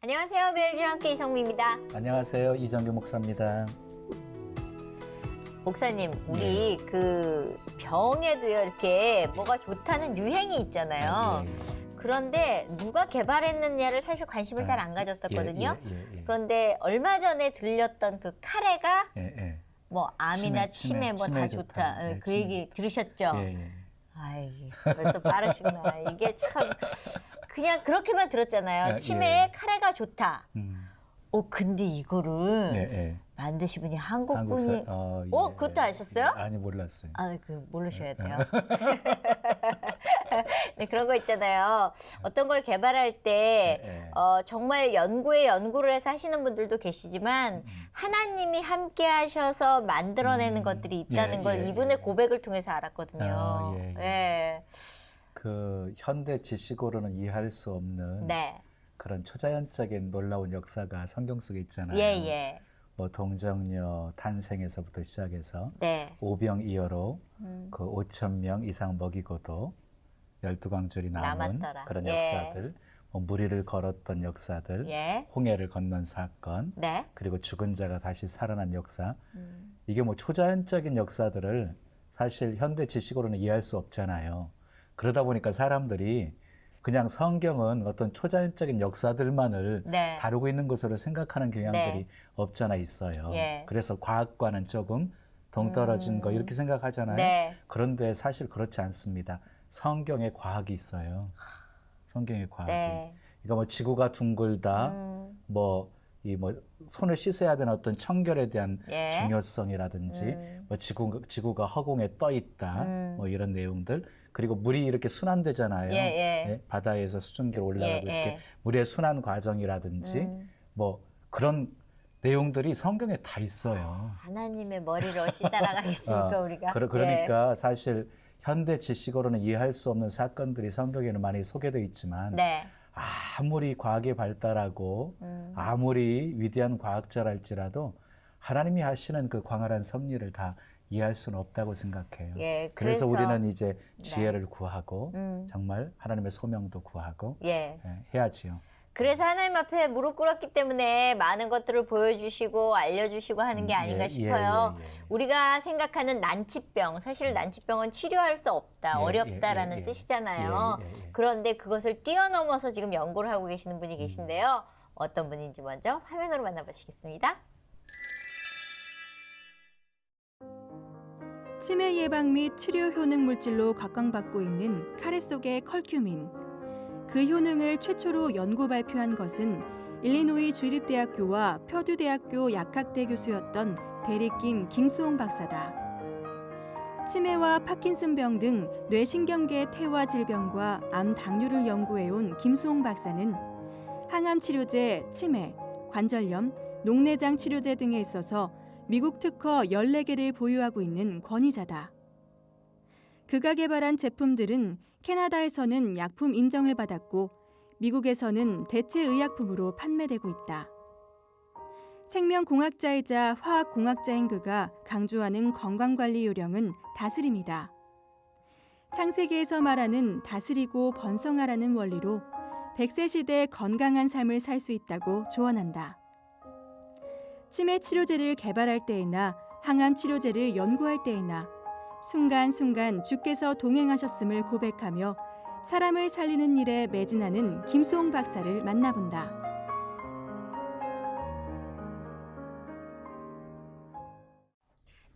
안녕하세요. 매일과 함께 이성미입니다. 안녕하세요. 이정규 목사입니다. 목사님, 우리 그 병에도요, 이렇게 뭐가 좋다는 유행이 있잖아요. 그런데 누가 개발했느냐를 사실 관심을 잘 안 가졌었거든요. 그런데 얼마 전에 들렸던 그 카레가 뭐 암이나 치매 뭐 다 좋다. 그 얘기 들으셨죠? 아이, 벌써 빠르시구나. 이게 참 그냥 그렇게만 들었잖아요. 치매에 카레가 좋다. 근데 이거를 만드신 분이 한국 분이. 그것도 아셨어요? 아니, 몰랐어요. 모르셔야 돼요. 네, 그런 거 있잖아요. 어떤 걸 개발할 때, 정말 연구를 해서 하시는 분들도 계시지만, 하나님이 함께 하셔서 만들어내는 것들이 있다는 걸 이분의 고백을 통해서 알았거든요. 그 현대 지식으로는 이해할 수 없는 그런 초자연적인 놀라운 역사가 성경 속에 있잖아요. 뭐 동정녀 탄생에서부터 시작해서 오병이어로 그 5,000명 이상 먹이고도 12광줄이 남은 남았더라. 그런 역사들, 뭐 무리를 걸었던 역사들, 홍해를 건넌 사건, 그리고 죽은 자가 다시 살아난 역사. 이게 뭐 초자연적인 역사들을 사실 현대 지식으로는 이해할 수 없잖아요. 그러다 보니까 사람들이 그냥 성경은 어떤 초자연적인 역사들만을 다루고 있는 것으로 생각하는 경향들이 없잖아 있어요. 그래서 과학과는 조금 동떨어진 거 이렇게 생각하잖아요. 그런데 사실 그렇지 않습니다. 성경에 과학이 있어요. 성경에 과학이. 그러니까 뭐 지구가 둥글다, 뭐 손을 씻어야 되는 어떤 청결에 대한 중요성이라든지, 뭐 지구가 허공에 떠 있다, 뭐 이런 내용들. 그리고 물이 이렇게 순환되잖아요. 바다에서 수증기로 올라가고 이렇게 물의 순환 과정이라든지, 뭐 그런 내용들이 성경에 다 있어요. 하나님의 머리를 어찌 따라가겠습니까, 우리가? 그러니까 사실 현대 지식으로는 이해할 수 없는 사건들이 성경에는 많이 소개되어 있지만, 아무리 과학이 발달하고 아무리 위대한 과학자랄지라도 하나님이 하시는 그 광활한 섭리를 다 이해할 수는 없다고 생각해요. 그래서 우리는 이제 지혜를 구하고 정말 하나님의 소명도 구하고 해야지요. 그래서 하나님 앞에 무릎 꿇었기 때문에 많은 것들을 보여주시고 알려주시고 하는 게 아닌가 싶어요. 우리가 생각하는 난치병, 사실 난치병은 치료할 수 없다, 어렵다라는 뜻이잖아요. 그런데 그것을 뛰어넘어서 지금 연구를 하고 계시는 분이 계신데요. 어떤 분인지 먼저 화면으로 만나보시겠습니다. 치매 예방 및 치료 효능 물질로 각광받고 있는 카레 속의 컬큐민. 그 효능을 최초로 연구 발표한 것은 일리노이 주립대학교와 퍼듀대학교 약학대 교수였던 대리김 김수홍 박사다. 치매와 파킨슨병 등 뇌신경계 퇴화 질병과 암 당뇨를 연구해온 김수홍 박사는 항암 치료제, 치매, 관절염, 녹내장 치료제 등에 있어서 미국 특허 14개를 보유하고 있는 권위자다. 그가 개발한 제품들은 캐나다에서는 약품 인정을 받았고 미국에서는 대체의약품으로 판매되고 있다. 생명공학자이자 화학공학자인 그가 강조하는 건강관리 요령은 다스림이다. 창세기에서 말하는 다스리고 번성하라는 원리로 100세 시대 건강한 삶을 살 수 있다고 조언한다. 치매 치료제를 개발할 때에나 항암 치료제를 연구할 때에나 순간순간 주께서 동행하셨음을 고백하며 사람을 살리는 일에 매진하는 김수홍 박사를 만나본다.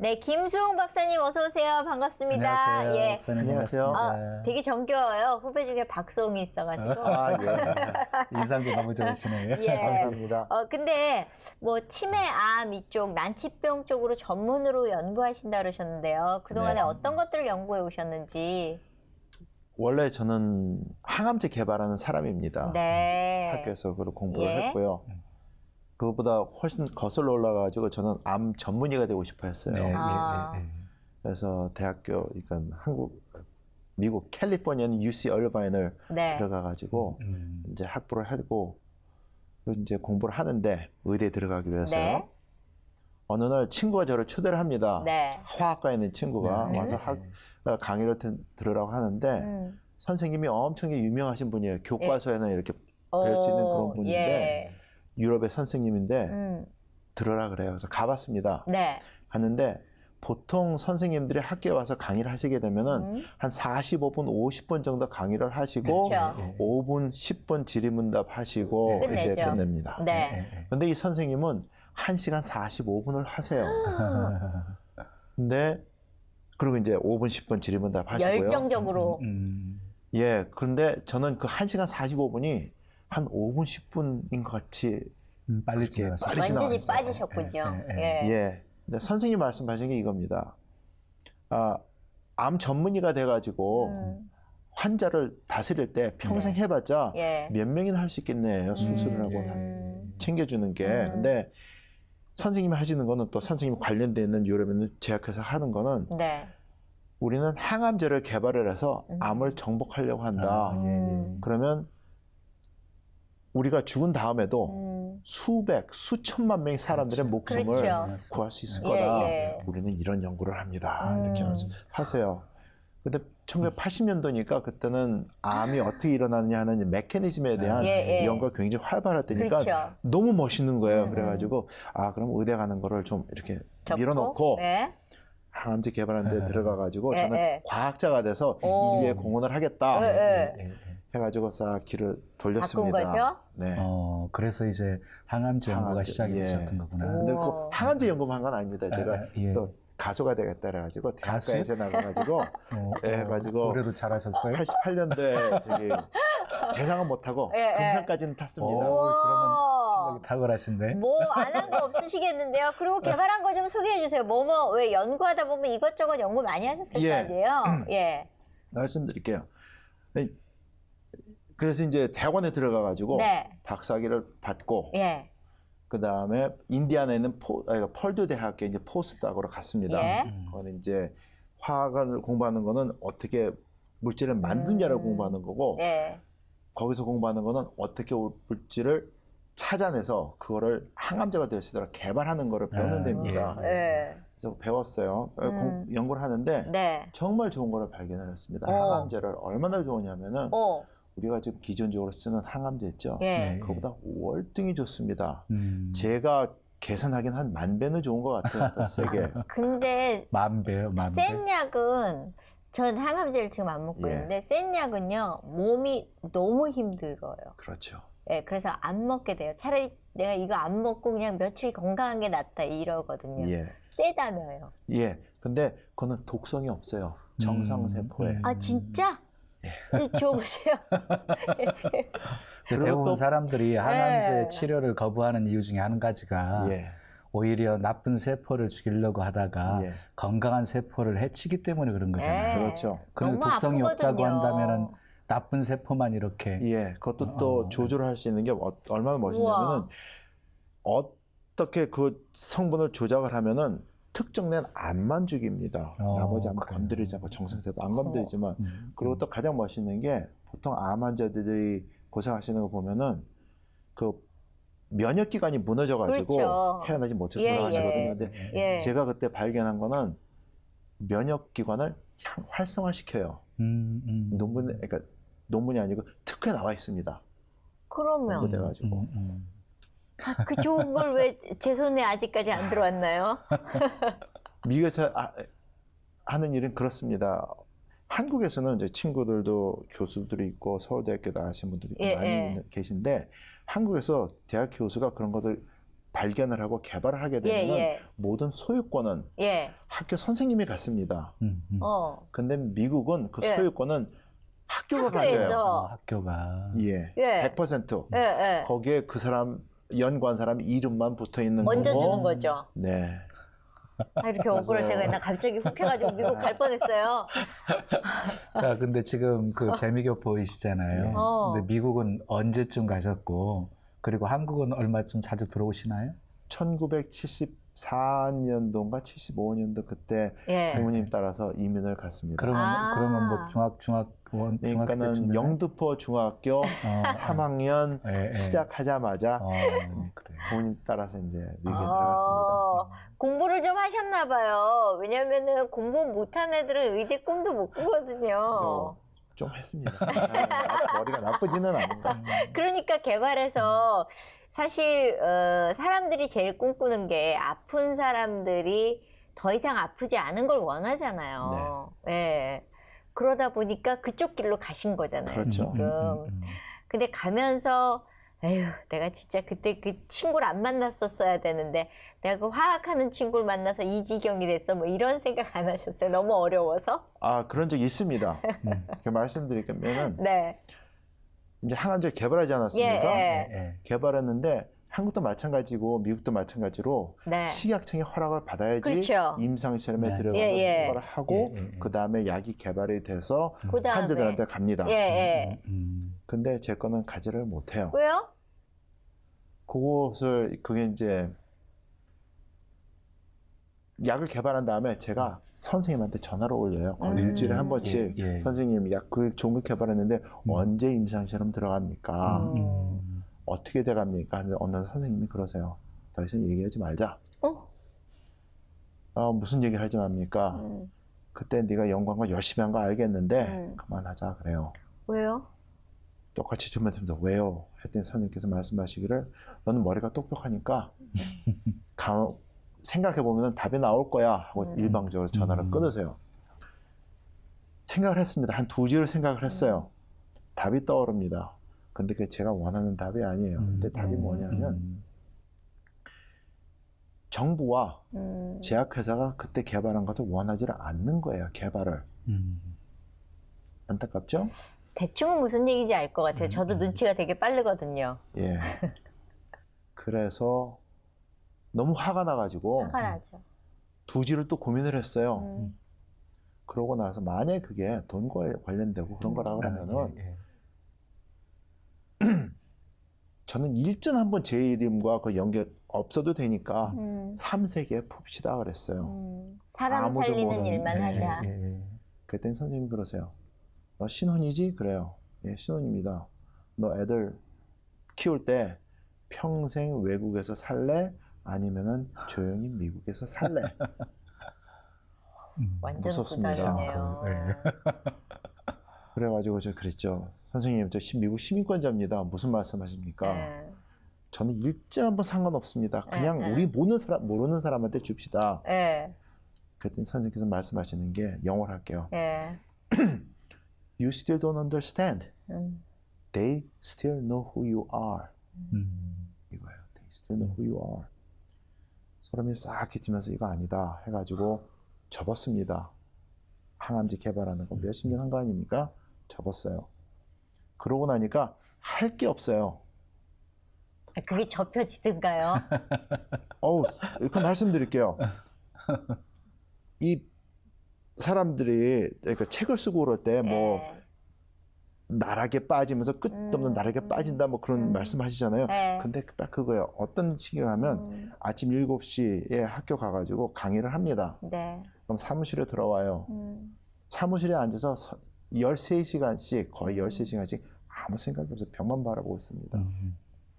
네, 김수홍 박사님 어서 오세요. 반갑습니다. 안녕하세요. 박사님 반갑습니다. 되게 정겨워요. 후배 중에 박수홍이 있어가지고. 인상도 너무 좋으시네요. 감사합니다. 근데 뭐 치매, 암 이쪽 난치병 쪽으로 전문으로 연구하신다 그러셨는데요. 그동안에 어떤 것들을 연구해 오셨는지. 원래 저는 항암제 개발하는 사람입니다. 학교에서 그걸 공부를 했고요. 그것보다 훨씬 거슬러 올라가지고 저는 암 전문의가 되고 싶어 했어요. 그래서 대학교, 그러니까 미국 캘리포니아 UC 얼바인을 들어가가지고 이제 학부를 하고 이제 공부를 하는데 의대에 들어가기 위해서요. 어느 날 친구가 저를 초대를 합니다. 화학과에 있는 친구가 와서 강의를 들으라고 하는데 선생님이 엄청 유명하신 분이에요. 교과서에는 이렇게 배울 수 있는 그런 분인데 유럽의 선생님인데 들어라 그래요. 그래서 가봤습니다. 네. 갔는데 보통 선생님들이 학교에 와서 강의를 하시게 되면은 한 45분, 50분 정도 강의를 하시고 그렇죠. 5분, 10분 질의응답 하시고 끝내죠. 이제 끝냅니다. 네. 근데 이 선생님은 1시간 45분을 하세요. 근데 그리고 이제 5분, 10분 질의응답 하시고요. 열정적으로. 예, 그런데 저는 그 1시간 45분이 한 5분, 10분인 것 같이 빨리 그렇게 지나갔어요. 빨리 완전히 지나갔어요. 빠지셨군요. 예. 예. 근데 선생님 말씀하신 게 이겁니다. 암 전문의가 돼가지고 환자를 다스릴 때 평생 해봤자 예. 몇 명이나 할 수 있겠네요. 수술을 하고 다 챙겨주는 게. 근데 선생님이 하시는 거는 또 선생님 관련돼 있는 유럽에 있는 제약회사 하는 거는 네. 우리는 항암제를 개발을 해서 암을 정복하려고 한다. 그러면 우리가 죽은 다음에도 수백, 수천만 명의 사람들의 목숨을 그렇죠. 구할 수 있을 거다. 예. 우리는 이런 연구를 합니다. 이렇게 하세요. 근데 1980년도니까 그때는 암이 어떻게 일어나느냐 하는 메커니즘에 대한 연구가 굉장히 활발할 때니까 그렇죠. 너무 멋있는 거예요. 그래가지고 그럼 의대 가는 거를 좀 이렇게 밀어놓고 네. 항암제 개발하는 데 들어가가지고 저는 과학자가 돼서 인류에 공헌을 하겠다. 해가지고 싹 길을 돌렸습니다. 바꾼 거죠? 네. 그래서 이제 항암제 연구가 시작이 되셨던 거구나. 근데 그 항암제 연구만 한 건 아닙니다. 제가 또 가수가 되겠다 그래가지고 대학가에서 나가가지고 해가지고 노래도 잘하셨어요? 88년도에 저기 대상은 못하고 금상까지는 탔습니다. 그러면 생각이 탁월하신데. 뭐 안 한 거 없으시겠는데요. 그리고 개발한 거 좀 소개해 주세요. 왜 연구하다 보면 이것저것 연구 많이 하셨을 거 아니에요? 예. 말씀드릴게요. 그래서 이제 대학원에 들어가가지고 박사학위를 받고 그 다음에 인디아나에 있는 펄듀 대학교에 이제 포스닥으로 갔습니다. 거기는 이제 화학을 공부하는 거는 어떻게 물질을 만드냐를 공부하는 거고 거기서 공부하는 거는 어떻게 물질을 찾아내서 그거를 항암제가 될 수 있도록 개발하는 거를 배우는 데입니다. 그래서 배웠어요. 연구를 하는데 정말 좋은 거를 발견을 했습니다. 항암제를 얼마나 좋으냐면은 우리가 지금 기존적으로 쓰는 항암제 있죠. 그거보다 월등히 좋습니다. 제가 계산하긴 한 10,000배는 좋은 것 같아요. 더 세게. 근데 10,000배요, 10,000배. 센 약은 전 항암제를 지금 안 먹고 있는데 센 약은요 몸이 너무 힘들어요. 그렇죠. 그래서 안 먹게 돼요. 차라리 내가 이거 안 먹고 그냥 며칠 건강한 게 낫다 이러거든요. 세다며요. 근데 그거는 독성이 없어요. 정상세포에. 진짜? 줘보세요. 대부분 사람들이 항암제 치료를 거부하는 이유 중에 한 가지가 오히려 나쁜 세포를 죽이려고 하다가 건강한 세포를 해치기 때문에 그런 거잖아요. 그렇죠. 그런 독성이 없다고 한다면은 나쁜 세포만 이렇게. 그것도 또 조절을 할 수 있는 게 얼마나 멋있냐면은 어떻게 그 성분을 조작을 하면은 특정된 암만 죽입니다. 나머지 암 건드리지 않고 정상세포 안 건드리지만 그리고 또 가장 멋있는 게 보통 암 환자들이 고생하시는 거 보면은 그 면역 기관이 무너져가지고 헤어나지 못해서 돌아가시거든요. 근데 제가 그때 발견한 거는 면역 기관을 활성화시켜요. 그러니까 논문이 아니고 특허에 나와 있습니다. 그러면 돼가지고. 그 좋은 걸 왜 제 손에 아직까지 안 들어왔나요? 미국에서 하는 일은 그렇습니다. 한국에서는 이제 친구들도 교수들이 있고 서울대학교 나가신 분들이 많이 계신데 한국에서 대학 교수가 그런 것을 발견을 하고 개발을 하게 되면 모든 소유권은 학교 선생님이 갖습니다. 근데 미국은 그 소유권은 학교가 가져요. 학교가. 100%. 거기에 그 사람 연구한 사람 이름만 붙어 있는 거고. 얹어주는 거죠. 네. 이렇게 억울할 때가 있나 갑자기 훅 해가지고 미국 갈 뻔했어요. 자, 근데 지금 그 재미교 보이시잖아요. 근데 미국은 언제쯤 가셨고, 그리고 한국은 얼마쯤 자주 들어오시나요? 1974년도인가 75년도 그때 부모님 따라서 이민을 갔습니다. 그러면 뭐 중학원, 그러니까는 영등포 중학교 3학년 시작하자마자 부모님 따라서 이제 미국에 들어갔습니다. 공부를 좀 하셨나 봐요. 왜냐면은 공부 못한 애들은 의대 꿈도 못 꾸거든요. 좀 했습니다. 머리가 나쁘지는 않은가. 그러니까 개발해서 사실 사람들이 제일 꿈꾸는 게 아픈 사람들이 더 이상 아프지 않은 걸 원하잖아요. 네. 네. 그러다 보니까 그쪽 길로 가신 거잖아요. 그렇죠. 지금. 근데 가면서 에휴, 내가 진짜 그때 그 친구를 안 만났었어야 되는데 내가 그 화학하는 친구를 만나서 이 지경이 됐어. 뭐 이런 생각 안 하셨어요? 너무 어려워서? 아, 그런 적이 있습니다. 말씀드리면은 네. 이제 항암제를 개발하지 않았습니까? 예. 개발했는데 한국도 마찬가지고 미국도 마찬가지로 네. 식약청의 허락을 받아야지 그렇죠. 임상실험에 들어가서 걸 하고 그 다음에 약이 개발이 돼서 환자들한테 갑니다. 근데 제 거는 가지를 못해요. 왜요? 그게 이제 약을 개발한 다음에 제가 선생님한테 전화를 올려요. 거의 일주일에 한 번씩 선생님 약 그 좋은 거 개발했는데 언제 임상실험 들어갑니까? 어떻게 돼갑니까? 하는데 어느 선생님이 그러세요. 더 이상 얘기하지 말자. 무슨 얘기를 하지 맙니까? 그때 네가 연구한 거 열심히 한 거 알겠는데 그만하자 그래요. 왜요? 똑같이 주면서 왜요? 했더니 선생님께서 말씀하시기를 너는 머리가 똑똑하니까 생각해보면 답이 나올 거야 하고 일방적으로 전화를 끊으세요. 생각을 했습니다. 한 2주를 생각을 했어요. 답이 떠오릅니다. 근데 그게 제가 원하는 답이 아니에요. 근데 답이 뭐냐면 정부와 제약회사가 그때 개발한 것을 원하지를 않는 거예요. 개발을. 안타깝죠? 대충은 무슨 얘기인지 알 것 같아요. 저도 눈치가 되게 빠르거든요. 예. 그래서 너무 화가 나가지고 화가 나죠. 2주를 또 고민을 했어요. 그러고 나서 만약에 그게 돈과 관련되고 그런 거라 그러면은 저는 일전 한번 제 이름과 그 연결 없어도 되니까 3세기에 풉시다 그랬어요. 사람 살리는 일만 하자. 그랬더니 선생님이 그러세요. 너 신혼이지? 그래요. 예, 신혼입니다. 너 애들 키울 때 평생 외국에서 살래? 아니면은 조용히 미국에서 살래? 완전 무섭습니다. 부담이네요. 그래가지고 저 그랬죠. 선생님, 저 미국 시민권자입니다. 무슨 말씀하십니까? 저는 일정 한번 상관없습니다. 그냥 우리 모르는 사람한테 줍시다. 그랬더니 선생님께서 말씀하시는 게 영어로 할게요. You still don't understand. They still know who you are. 이거예요. They still know who you are. 소름이 싹 끼치면서 이거 아니다 해가지고 접었습니다. 항암제 개발하는 거 몇십 년 한 거 아닙니까? 접었어요. 그러고 나니까 할 게 없어요. 그게 접혀지든가요? 이렇게 말씀드릴게요. 이 사람들이 그러니까 책을 쓰고 그럴 때 뭐 나락에 빠지면서 끝없는 나락에 빠진다 뭐 그런 말씀하시잖아요. 근데 딱 그거예요. 어떤 식이 하면 아침 7시에 학교 가가지고 강의를 합니다. 그럼 사무실에 들어와요. 사무실에 앉아서 13시간씩 거의 13시간씩 아무 생각이 없어서 벽만 바라보고 있습니다.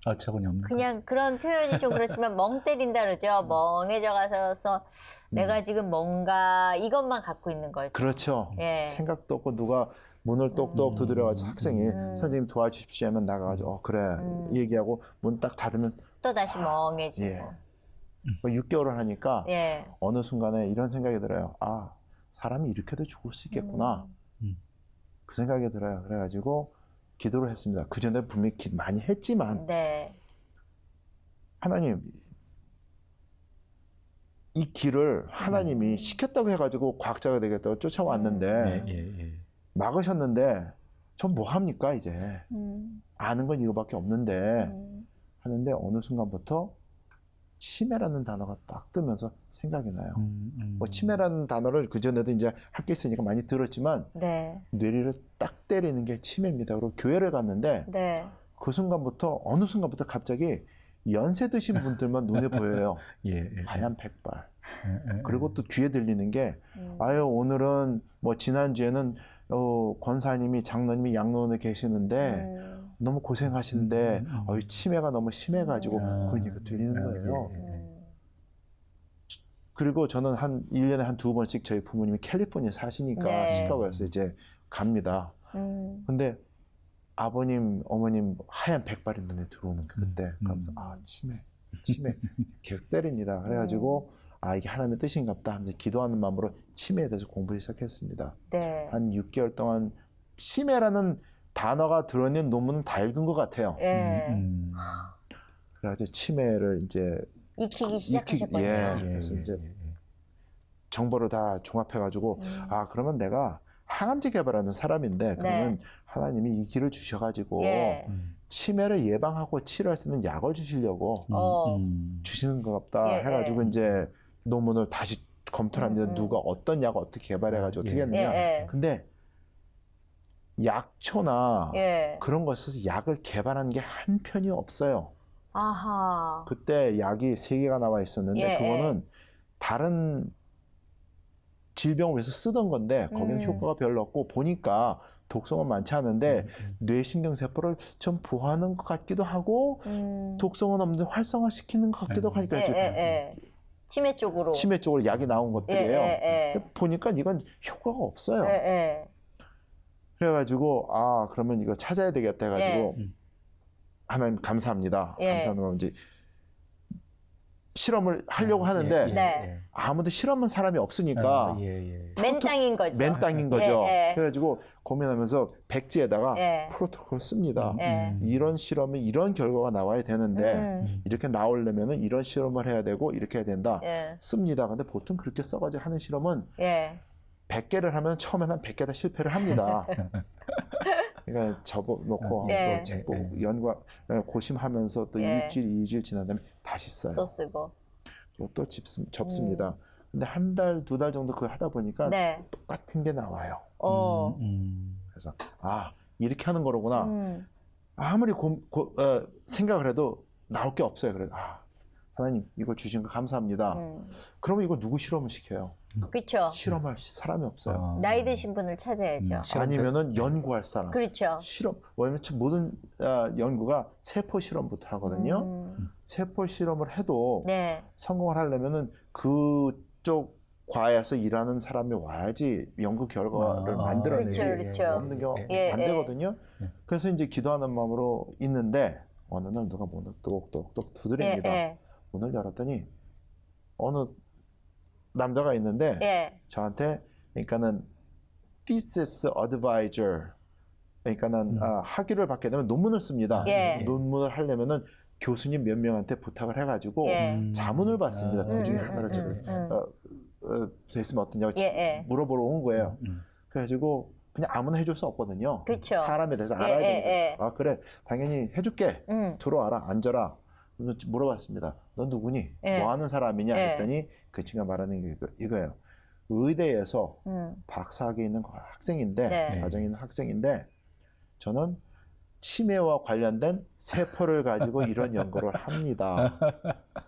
어처구니 없는 그냥 그런 표현이 좀 그렇지만 멍 때린다 그러죠. 멍해져 가서 내가 지금 뭔가 이것만 갖고 있는 거죠. 그렇죠. 생각도 없고 누가 문을 똑똑 두드려가지고 학생이 선생님 도와주십시오 하면 나가가지고 그래 얘기하고 문 딱 닫으면 또 다시 멍해지고 6개월을 하니까 어느 순간에 이런 생각이 들어요. 아, 사람이 이렇게도 죽을 수 있겠구나. 그 생각이 들어요. 그래가지고 기도를 했습니다. 그 전에 분명히 많이 했지만 하나님 이 길을 하나님이 시켰다고 해가지고 과학자가 되겠다고 쫓아왔는데 막으셨는데 전 뭐 합니까 이제 아는 건 이거밖에 없는데 하는데 어느 순간부터 치매라는 단어가 딱 뜨면서 생각이 나요. 뭐 치매라는 단어를 그 전에도 이제 학교 있으니까 많이 들었지만 뇌리를 딱 때리는 게 치매입니다. 그리고 교회를 갔는데 그 순간부터 어느 순간부터 갑자기 연세 드신 분들만 눈에 보여요. 하얀 백발. 그리고 또 귀에 들리는 게 아유 오늘은 뭐 지난주에는 권사님이 장로님이 양로원에 계시는데 너무 고생하시는데 치매가 너무 심해가지고 그런 얘기가 들리는 거예요. 그리고 저는 한 1년에 한 2번씩 저희 부모님이 캘리포니아에 사시니까 시카고에서 이제 갑니다. 근데 아버님, 어머님 하얀 백발이 눈에 들어오는 그때 그러면서 치매 계속 때립니다. 그래가지고 이게 하나님의 뜻인가 보다 하면서 기도하는 마음으로 치매에 대해서 공부를 시작했습니다. 네. 한 6개월 동안 치매라는 단어가 들어있는 논문은 다 읽은 것 같아요. 그래가지고 치매를 이제 익히기 시작하셨거든요. 그래서 이제 정보를 다 종합해가지고 그러면 내가 항암제 개발하는 사람인데 그러면 하나님이 이 길을 주셔가지고 치매를 예방하고 치료할 수 있는 약을 주시려고 주시는 것 같다 해가지고 이제 논문을 다시 검토를 합니다. 누가 어떤 약을 어떻게 개발해가지고 어떻게 했느냐. 근데 약초나 그런 거 써서 약을 개발한 게 한 편이 없어요. 아하. 그때 약이 3개가 나와 있었는데 그거는 다른 질병을 위해서 쓰던 건데 거기는 효과가 별로 없고 보니까 독성은 많지 않은데 뇌신경세포를 좀 보호하는 것 같기도 하고 독성은 없는데 활성화시키는 것 같기도 하니까 치매 쪽으로 약이 나온 것들이에요. 보니까 이건 효과가 없어요. 그래가지고 그러면 이거 찾아야 되겠다 해가지고 하나님 감사합니다. 감사하는 건 이제 실험을 하려고 하는데 아무도 실험한 사람이 없으니까 맨땅인 거죠. 맨땅인 거죠. 그래가지고 고민하면서 백지에다가 프로토콜 씁니다. 이런 실험이 이런 결과가 나와야 되는데 이렇게 나오려면은 이런 실험을 해야 되고 이렇게 해야 된다. 씁니다. 근데 보통 그렇게 써가지고 하는 실험은 100개를 하면 처음에는 한 100개 다 실패를 합니다. 그러니까 접어놓고 또 책보 고심하면서 또 일주일, 2주일 지난 다음에 다시 써요. 또 쓰고. 또 접습니다. 근데 한 달, 2달 정도 그걸 하다 보니까 똑같은 게 나와요. 그래서 이렇게 하는 거로구나. 아무리 생각을 해도 나올 게 없어요. 그래서 하나님 이거 주신 거 감사합니다. 그러면 이거 누구 실험을 시켜요? 그렇죠. 실험할 사람이 없어요. 나이 드신 분을 찾아야죠. 아니면은 연구할 사람. 그렇죠. 왜냐면 모든 연구가 세포 실험부터 하거든요. 세포 실험을 해도 성공을 하려면은 그쪽 과에서 일하는 사람이 와야지 연구 결과를 만들어내지. 없는 경우 안 되거든요. 그래서 이제 기도하는 마음으로 있는데 어느 날 누가 문을 똑똑똑 두드립니다. 문을 열었더니 어느 남자가 있는데 저한테 그러니까는 thesis advisor 그러니까는 학위를 받게 되면 논문을 씁니다. 논문을 하려면은 교수님 몇 명한테 부탁을 해가지고 자문을 받습니다. 그 중에 하나를 저를 됐으면 어떠냐고 물어보러 온 거예요. 그래가지고 그냥 아무나 해줄 수 없거든요. 그렇죠. 사람에 대해서 알아야 되니까. 그래 당연히 해줄게. 들어와라 앉아라. 물어봤습니다. 넌 누구니? 뭐 하는 사람이냐 했더니 그 친구가 말하는 게 이거예요. 의대에서 박사학위에 있는 학생인데 과정에 있는 학생인데 저는 치매와 관련된 세포를 가지고 이런 연구를 합니다.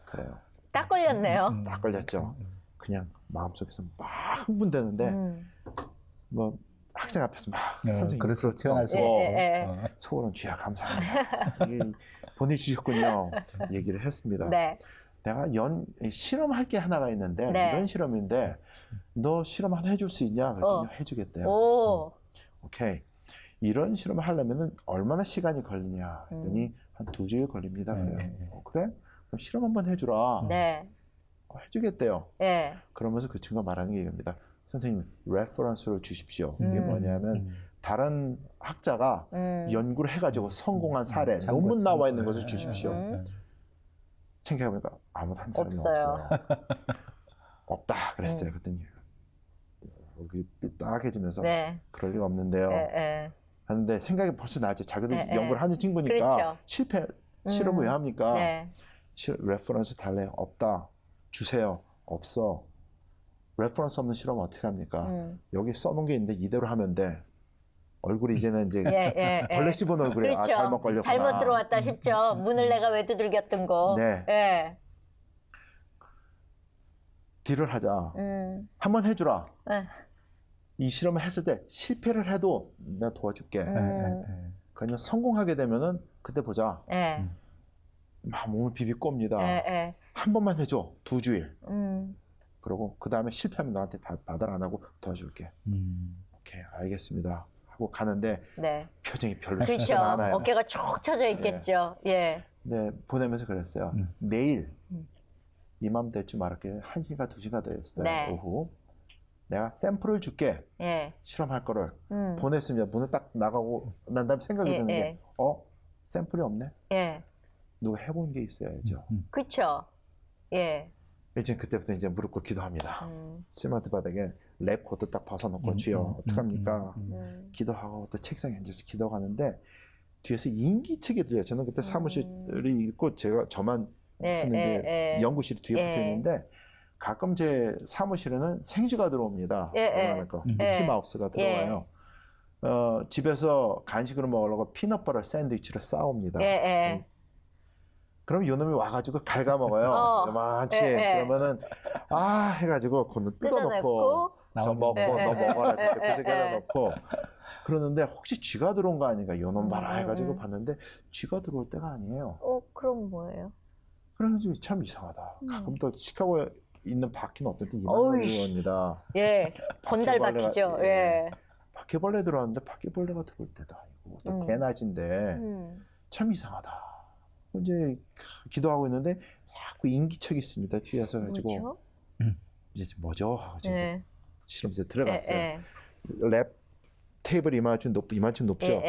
그래요. 딱 걸렸네요. 딱 걸렸죠. 그냥 마음속에서 막 흥분되는데 뭐 학생 앞에서 막 선생님 그래서 태어날 수 속으로는 주야 감사합니다. 보내주셨군요. 얘기를 했습니다. 내가 실험할 게 하나가 있는데 이런 실험인데 너 실험 하나 해줄 수 있냐? 그랬더니 해주겠대요. 오케이. 이런 실험을 하려면 얼마나 시간이 걸리냐? 했더니 한 2주일 걸립니다. 그래요. 그래? 그럼 실험 한번 해주라. 해주겠대요. 그러면서 그 친구가 말하는 게 이겁니다. 선생님, 레퍼런스를 주십시오. 이게 뭐냐면 다른 학자가 연구를 해가지고 성공한 사례, 논문 나와 있는 것을 주십시오. 생각해보니까 아무도 한 사람이 없어요. 없다 그랬어요. 그랬더니 여기 삐딱해지면서 그럴 리가 없는데요. 하는데 생각이 벌써 나죠. 자기들 연구를 하는 친구니까 실패, 실험 왜 합니까? 레퍼런스 달래요. 없다. 주세요. 없어. 레퍼런스 없는 실험 어떻게 합니까? 여기 써놓은 게 있는데 이대로 하면 돼. 얼굴이 이제는 이제 벌레 씹은 얼굴에 그렇죠. 잘못 걸렸구나. 잘못 들어왔다 싶죠. 문을 내가 왜 두들겼던 거. 딜을 하자. 한번 해주라. 이 실험을 했을 때 실패를 해도 내가 도와줄게. 그냥 성공하게 되면은 그때 보자. 막 몸을 비비꼽니다. 한 번만 해줘. 2주일. 그리고 그 다음에 실패하면 나한테 다 받아라 안 하고 도와줄게. 오케이 알겠습니다. 하고 가는데 네. 표정이 별로 그렇죠. 좋지 않아요. 어깨가 쭉 쳐져 있겠죠. 예. 네, 보내면서 그랬어요. 내일 이맘때쯤 알았게 1시가 2시가 됐어요. 네. 오후. 내가 샘플을 줄게. 예. 실험할 거를 보냈습니다. 문을 딱 나가고 난 다음에 생각이 드는 게 샘플이 없네. 예. 누가 해본 게 있어야죠. 그렇죠. 예. 이제 그때부터 이제 무릎 꿇고 기도합니다. 스마트 바닥에 랩 코트 딱 벗어놓고 주여 어떡합니까? 기도하고 또 책상에 앉아서 기도하는데 뒤에서 인기책이 들려요. 저는 그때 사무실이 있고 제가 저만 쓰는 이제 연구실이 뒤에 붙어 있는데 가끔 제 사무실에는 생쥐가 들어옵니다. 미키마우스가 들어와요. 집에서 간식으로 먹으려고 피넛버터 샌드위치를 싸옵니다. 그럼 요놈이 와가지고 갉아먹어요. 요만치. 그러면은 해가지고 그거는 뜯어놓고 저 먹고 너 먹어라. 그 새끼에다 놓고 그러는데 혹시 쥐가 들어온 거 아닌가 요놈 봐라 해가지고 봤는데 쥐가 들어올 때가 아니에요. 그럼 뭐예요? 그래가지고 참 이상하다. 가끔 또 시카고에 있는 바퀴는 어떨 때 이만한 들어옵니다. 예, 건달 바퀴죠. 예. 바퀴벌레 들어왔는데 바퀴벌레가 들어올 때도 아니고 또 대낮인데 참 이상하다. 이제 기도하고 있는데 자꾸 인기척이 있습니다. 뒤에서 가지고 이제 뭐죠? 하고 실험실에 들어갔어요. 랩 테이블 이만큼 높죠.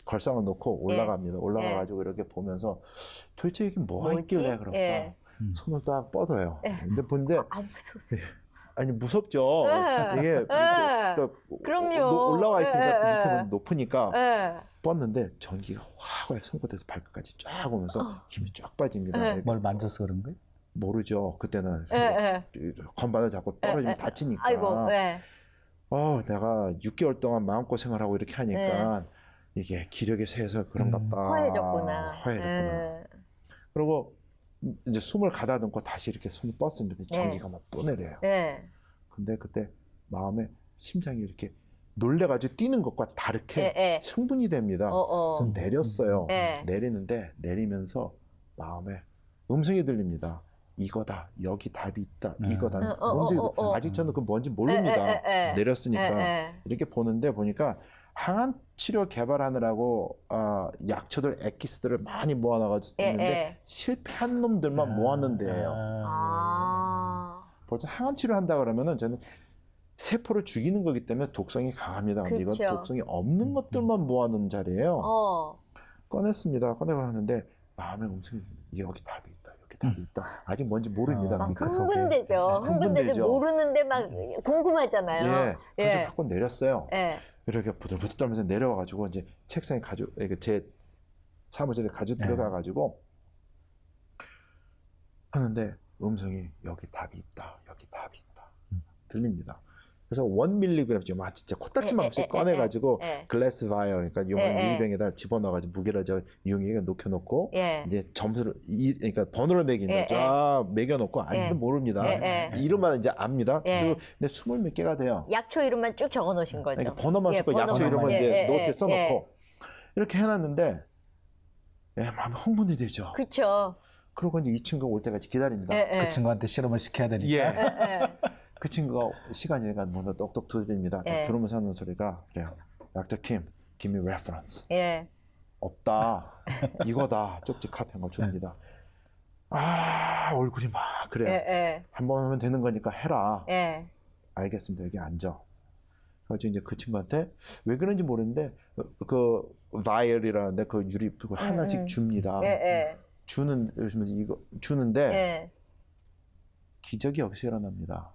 걸상을 놓고 올라갑니다. 올라가가지고 이렇게 보면서 도대체 이게 뭐가 있길래 그럴까? 손을 딱 뻗어요. 근데 본데 무서웠어요. 아니 무섭죠. 이게 그럼요. 올라와 있으니까 밑에는 높으니까 뻗는데 전기가 확 손끝에서 발끝까지 쫙 오면서 힘이 쫙 빠집니다. 뭘 만져서 그런 거예요? 모르죠. 그때는 건반을 잡고 떨어지면 다치니까. 아이고. 내가 6개월 동안 마음고생을 하고 이렇게 하니까 이게 기력이 세서 그런갑다. 허해졌구나. 그리고 이제 숨을 가다듬고 다시 이렇게 손을 뻗습니다. 전기가 막 또 내려요. 근데 그때 마음에 심장이 이렇게 놀래가지고 뛰는 것과 다르게 흥분이 됩니다. 그래서 내렸어요. 내리는데 내리면서 마음에 음성이 들립니다. 이거다. 여기 답이 있다. 이거다. 아직 저는 그 뭔지 모릅니다. 내렸으니까. 이렇게 보니까 항암 치료 개발하느라고 약초들 엑기스들을 많이 모아놔가지고 있는데 실패한 놈들만 모았는데요. 벌써 항암 치료한다 그러면은 저는 세포를 죽이는 거기 때문에 독성이 강합니다. 근데 이건 독성이 없는 것들만 모아놓은 자리예요. 꺼냈습니다. 꺼내고 하는데 마음의 음성이 여기 답이 있다. 여기 답이 있다. 아직 뭔지 모릅니다. 흥분되죠. 흥분되죠. 모르는데 막 궁금하잖아요. 그래서 갖고 내렸어요. 이렇게 부들부들 떨면서 내려와가지고 이제 책상에 제 사무실에 들어가가지고 하는데 음성이 여기 답이 있다. 여기 답이 있다. 들립니다. 그래서 1mg 지금 진짜 코딱지만큼씩 꺼내가지고 글래스 바이어 그러니까 요만 유리병에다 집어넣어가지고 무게를 유용하게 녹여놓고 이제 점수를 그러니까 번호를 매깁니다. 쫙 매겨놓고 아직도 모릅니다. 이름만 이제 압니다. 그리고 근데 20몇 개가 돼요. 약초 이름만 쭉 적어놓으신 거죠. 그러니까 번호만 쓰고 약초 이름을 이제 노트에 써놓고 이렇게 해놨는데 마음이 흥분이 되죠. 그렇죠. 그러고 이제 이 친구가 올 때까지 기다립니다. 그 친구한테 실험을 시켜야 되니까. 그 친구가 시간이 되니까 문을 똑똑 두드립니다. 들어오면서 하는 소리가 그래요. Dr. Kim, give me reference. 없다. 이거다. 쪽지 카페 한 거 줍니다. 얼굴이 막 그래요. 한 번 하면 되는 거니까 해라. 알겠습니다. 여기 앉아. 그래서 이제 그 친구한테 왜 그런지 모르는데 그 바이올이라는데 그 유리 그걸 하나씩 줍니다. 주는데 기적이 여기서 일어납니다.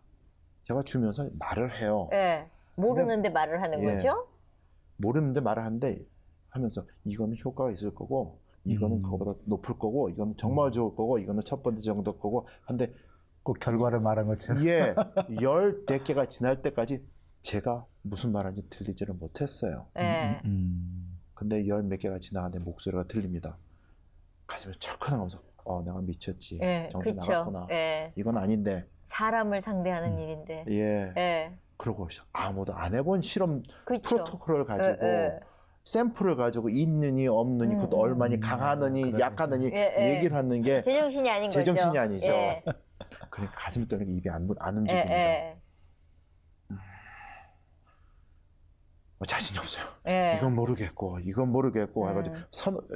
제가 주면서 말을 해요. 모르는데 말을 하는 거죠? 모르는데 말을 하는데 하면서 이거는 효과가 있을 거고 이거는 그거보다 높을 거고 이거는 정말 좋을 거고 이거는 첫 번째 정도 거고 한데 꼭 결과를 말한 것처럼 14개가 지날 때까지 제가 무슨 말하는지 들리지를 못했어요. 근데 10몇 개가 지나가는데 목소리가 들립니다. 가슴에 철컥하면서 내가 미쳤지. 정신 나갔구나. 이건 아닌데. 사람을 상대하는 일인데. 그러고 아무도 안 해본 실험 프로토콜을 가지고 샘플을 가지고 있느니 없느니 그것도 얼마니 강하느니 약하느니 얘기를 하는 게 제정신이 아닌 거죠. 제정신이 아니죠. 그러니까 가슴이 떨리니까 입이 안 움직입니다. 자신이 없어요. 예. 이건 모르겠고 해가지고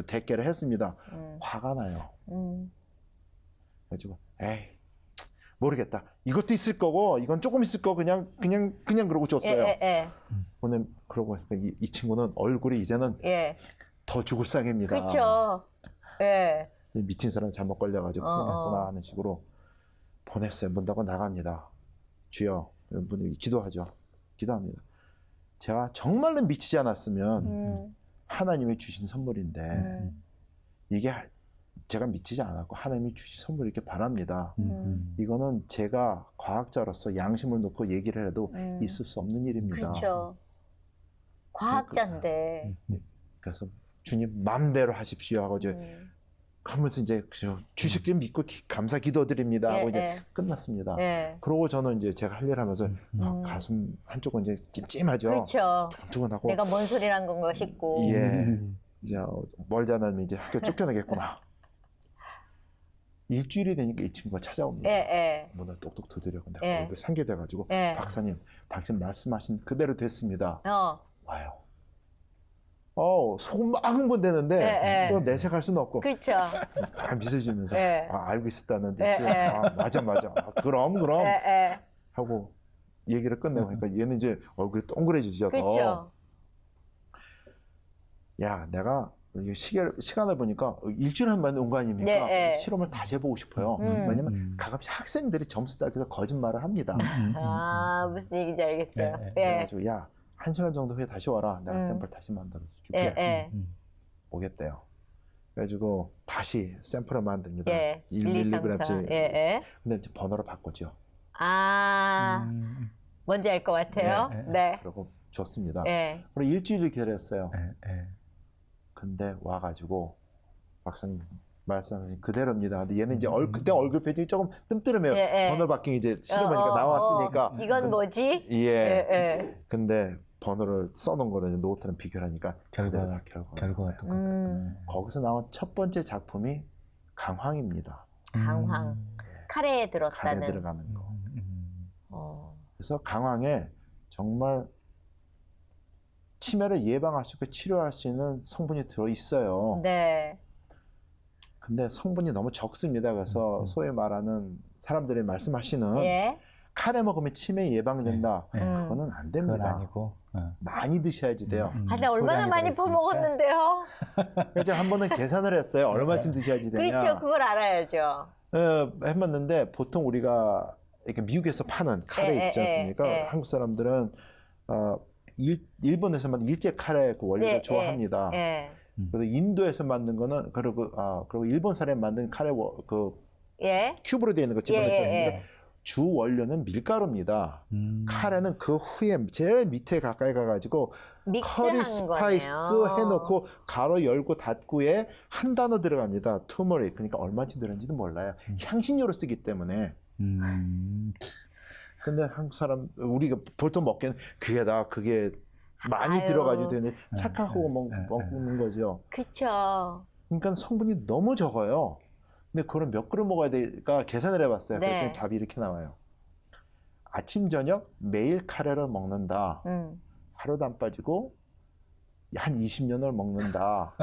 대결을 했습니다. 화가 나요. 그래가지고 에이 모르겠다. 이것도 있을 거고 이건 조금 있을 거 그냥 그러고 줬어요. 오늘 그러고 이 친구는 얼굴이 이제는 더 죽을 상입니다. 그렇죠. 예. 미친 사람 잘못 걸려가지고 그랬구나 하는 식으로 보냈어요. 문 닫고 나갑니다. 주여, 분들이 기도합니다. 제가 정말로 미치지 않았으면 하나님이 주신 선물인데 이게 제가 미치지 않았고 하나님이 주신 선물이길 바랍니다. 이거는 제가 과학자로서 양심을 놓고 얘기를 해도 있을 수 없는 일입니다. 그렇죠. 과학자인데. 그래서 주님 맘대로 하십시오 하고 하면서 이제 주식좀 믿고 감사 기도드립니다 하고 이제 끝났습니다. 그러고 저는 이제 제가 할 일 하면서 가슴 한쪽은 이제 찜찜하죠. 그렇죠. 두근하고 내가 뭔 소리란 건가 싶고. 이제 멀지 않으면 이제 학교 쫓겨나겠구나. 일주일이 되니까 이 친구가 찾아옵니다. 문을 똑똑 두드려. 근데 얼굴이 상기돼가지고 박사님, 당신 말씀하신 그대로 됐습니다. 와요. 속은 막 흥분되는데 또 내색할 수는 없고. 그렇죠. 다 미소 지으면서 알고 있었다는 듯이 맞아. 그럼 하고 얘기를 끝내고 하니까 얘는 이제 얼굴이 동그래지죠. 그렇죠. 야, 내가 시간을 보니까 일주일에 한 번에 온 거 아닙니까? 실험을 다시 해보고 싶어요. 왜냐면 가끔씩 학생들이 점수 따기서 거짓말을 합니다. 무슨 얘기인지 알겠어요. 그래가지고 야, 1시간 정도 후에 다시 와라. 내가 샘플 다시 만들어서 줄게. 오겠대요. 그래가지고 다시 샘플을 만듭니다. 1mg씩. 근데 이제 번호를 바꾸죠. 뭔지 알 것 같아요. 그리고 줬습니다. 그리고 일주일을 기다렸어요. 근데 와가지고 박사님 말씀하신 그대로입니다. 근데 얘는 이제 그때 얼굴 표정이 조금 뜸뜨름해요. 번호 바뀐 이제 실험하니까 나왔으니까. 이건 뭐지? 근데 번호를 써놓은 거를 노트랑 비교를 하니까 결과가 똑같아요. 거기서 나온 첫 번째 작품이 강황입니다. 강황. 카레에 들었다는. 카레에 들어가는 거. 그래서 강황에 정말 치매를 예방할 수 있고 치료할 수 있는 성분이 들어있어요. 근데 성분이 너무 적습니다. 그래서 소위 말하는 사람들이 말씀하시는 카레 먹으면 치매 예방된다. 그거는 안 됩니다. 그건 아니고 많이 드셔야지 돼요. 나 얼마나 많이 퍼먹었는데요. 그래서 한 번은 계산을 했어요. 얼마쯤 드셔야지 되냐. 그렇죠. 그걸 알아야죠. 해봤는데 보통 우리가 이렇게 미국에서 파는 카레 있지 않습니까? 한국 사람들은 일본에서만 일제 카레 그 원료를 좋아합니다. 그래서 인도에서 만든 거는 그리고 일본 사람이 만든 카레 큐브로 되어 있는 거 집어넣지 않습니까? 주 원료는 밀가루입니다. 카레는 그 후에 제일 밑에 가까이 가가지고 커리 스파이스 해놓고 가로 열고 닫고에 한 단어 들어갑니다. 투머릭. 그러니까 얼마치 들었는지도 몰라요. 향신료로 쓰기 때문에. 근데 한국 사람 우리가 보통 먹기에는 그게 많이 들어가지고 되는 착각하고 먹는 거죠. 그렇죠. 그러니까 성분이 너무 적어요. 근데 그걸 몇 그릇 먹어야 될까 계산을 해봤어요. 그랬더니 답이 이렇게 나와요. 아침 저녁 매일 카레를 먹는다. 하루도 안 빠지고 한 20년을 먹는다.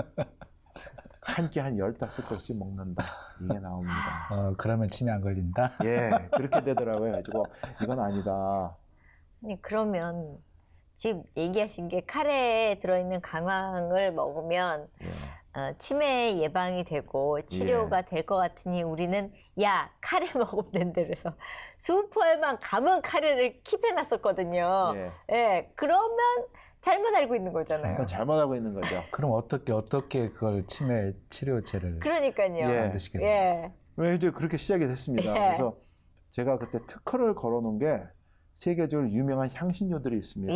한 끼 한 15그릇씩 먹는다. 이게 나옵니다. 그러면 치매 안 걸린다? 그렇게 되더라고요. 가지고 이건 아니다. 그러면 지금 얘기하신 게 카레에 들어있는 강황을 먹으면 치매 예방이 되고 치료가 될 것 같으니 우리는 카레 먹으면 된다 그래서 슈퍼에만 가면 카레를 킵해놨었거든요. 그러면 잘못 알고 있는 거잖아요. 잘못 알고 있는 거죠. 그럼 어떻게 그걸 치매 치료제를 그러니까요. 만드시게 돼요? 이제 그렇게 시작이 됐습니다. 그래서 제가 그때 특허를 걸어놓은 게 세계적으로 유명한 향신료들이 있습니다.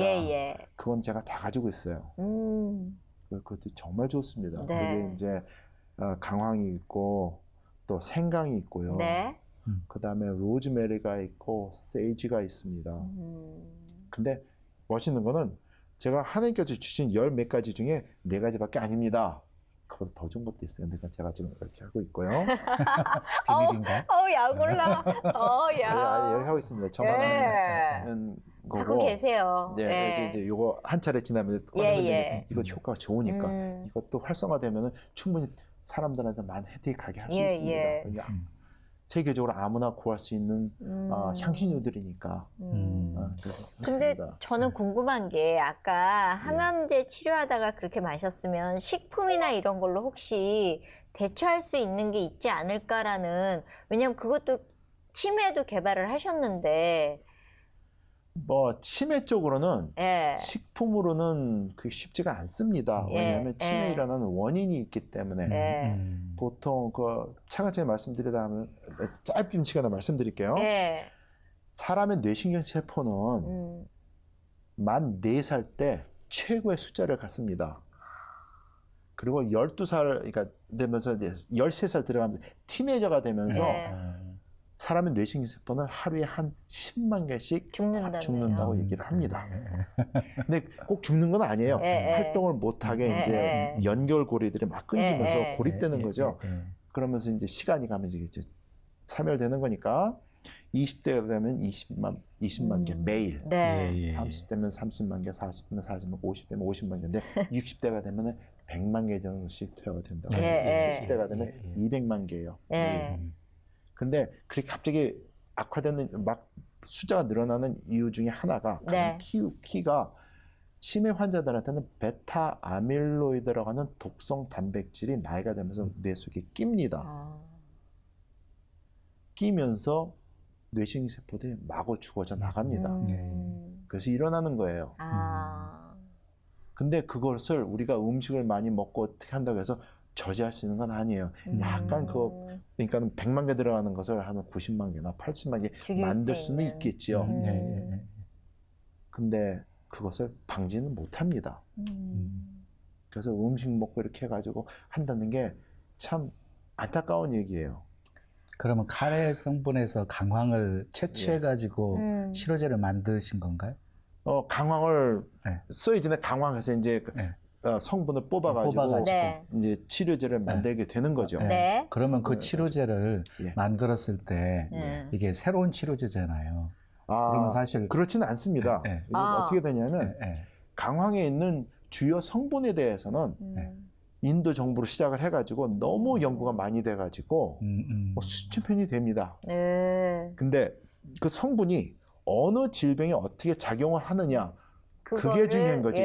그건 제가 다 가지고 있어요. 그것도 정말 좋습니다. 그게 이제 강황이 있고 또 생강이 있고요. 그 다음에 로즈메리가 있고 세이지가 있습니다. 근데 멋있는 거는 제가 하나님께서 주신 10몇 가지 중에 4가지밖에 아닙니다. 그보다 더 좋은 것도 있어요. 근데 제가 지금 이렇게 하고 있고요. 비밀인가? 약 올라. 이렇게 하고 있습니다. 저만은 갖고 계세요. 네, 예. 이제 요거 한 차례 지나면 이거 효과가 좋으니까 이것도 활성화되면은 충분히 사람들한테 많은 혜택하게 할 수 있습니다. 세계적으로 아무나 구할 수 있는 향신료들이니까. 근데 저는 궁금한 게 아까 항암제 치료하다가 그렇게 마셨으면 식품이나 이런 걸로 혹시 대처할 수 있는 게 있지 않을까라는, 왜냐면 그것도 치매도 개발을 하셨는데. 뭐 치매 쪽으로는 식품으로는 그게 쉽지가 않습니다. 왜냐하면 치매 일어나는 원인이 있기 때문에 보통 그 차근차근 말씀드리다 하면 짧은 시간에 말씀드릴게요. 사람의 뇌신경 세포는 만 4살 때 최고의 숫자를 갖습니다. 그리고 12살 그러니까 되면서 13살 들어가면서 티네이저가 되면서 사람의 뇌신경 세포는 하루에 한 10만 개씩 죽는다고 얘기를 합니다. 근데 꼭 죽는 건 아니에요. 활동을 못하게 이제 연결고리들이 막 끊기면서 고립되는 거죠. 그러면서 이제 시간이 가면 이제 사멸되는 거니까 20대가 되면 20만 개 매일, 30대면 30만 개, 40대면 40만 개, 50대면 50만 개인데 60대가 되면 100만 개 정도씩 투여가 된다고. 70대가 되면 200만 개예요. 근데 그렇게 갑자기 악화되는 막 숫자가 늘어나는 이유 중에 하나가 가장 키가 치매 환자들한테는 베타 아밀로이드라고 하는 독성 단백질이 나이가 들면서 뇌 속에 낍니다. 끼면서 뇌신경 세포들이 마구 죽어져 나갑니다. 그래서 일어나는 거예요. 근데 그것을 우리가 음식을 많이 먹고 어떻게 한다고 해서 저지할 수 있는 건 아니에요. 약간 그러니까 100만 개 들어가는 것을 하면 90만 개나 80만 개 만들 수는 있겠죠. 근데 그것을 방지는 못 합니다. 그래서 음식 먹고 이렇게 해가지고 한다는 게 참 안타까운 얘기예요. 그러면 카레 성분에서 강황을 채취해가지고 치료제를 만드신 건가요? 강황을 써야지는 강황해서 이제 성분을 뽑아가지고 이제 치료제를 만들게 되는 거죠. 그러면 그 치료제를 만들었을 때 이게 새로운 치료제잖아요. 그러면 사실 그렇지는 않습니다. 어떻게 되냐면 강황에 있는 주요 성분에 대해서는 인도 정부로 시작을 해가지고 너무 연구가 많이 돼가지고 수천 편이 됩니다. 근데 그 성분이 어느 질병에 어떻게 작용을 하느냐, 그게 중요한 거지.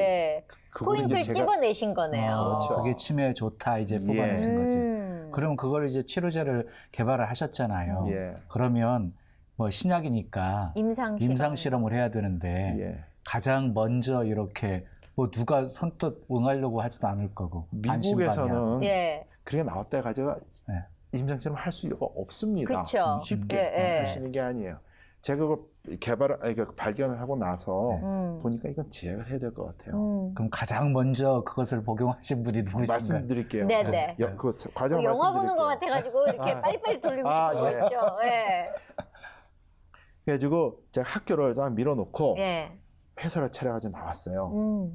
포인트를 집어내신 거네요. 그렇죠. 그게 치매에 좋다 이제 뽑아내신 거지. 그러면 그걸 이제 치료제를 개발을 하셨잖아요. 그러면 뭐 신약이니까 임상 실험을 해야 되는데 가장 먼저 이렇게 뭐 누가 선뜻 응하려고 하지도 않을 거고. 미국에서는 그게 나왔다 해가지고 임상 실험 할 수가 없습니다. 쉽게 할 수 있는 게 아니에요. 제가 그걸 발견을 하고 나서 보니까 이건 제약을 해야 될 것 같아요. 그럼 가장 먼저 그것을 복용하신 분이 누구신가요? 말씀드릴게요. 그 과정 영화 보는 것 같아가지고 이렇게 빨리빨리 돌리고 싶은 거죠. 그래가지고 제가 학교를 딱 밀어놓고 회사를 차려가지고 나왔어요.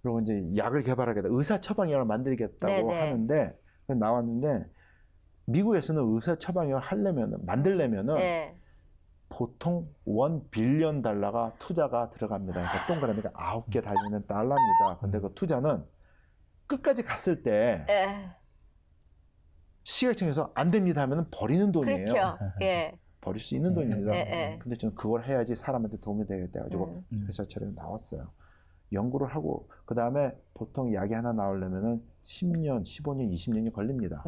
그리고 이제 약을 개발하겠다, 의사 처방약을 만들겠다고 하는데 나왔는데 미국에서는 의사 처방약을 만들려면은 보통 $1 빌리언 투자가 들어갑니다. 그러니까 동그라미가 9개 달리는 달러입니다. 근데 그 투자는 끝까지 갔을 때 시각청에서 안 됩니다 하면 버리는 돈이에요. 버릴 수 있는 돈입니다. 근데 저는 그걸 해야지 사람한테 도움이 되겠다 해가지고 회사 차려 나왔어요. 연구를 하고 그 다음에 보통 약이 하나 나오려면은 10년, 15년, 20년이 걸립니다.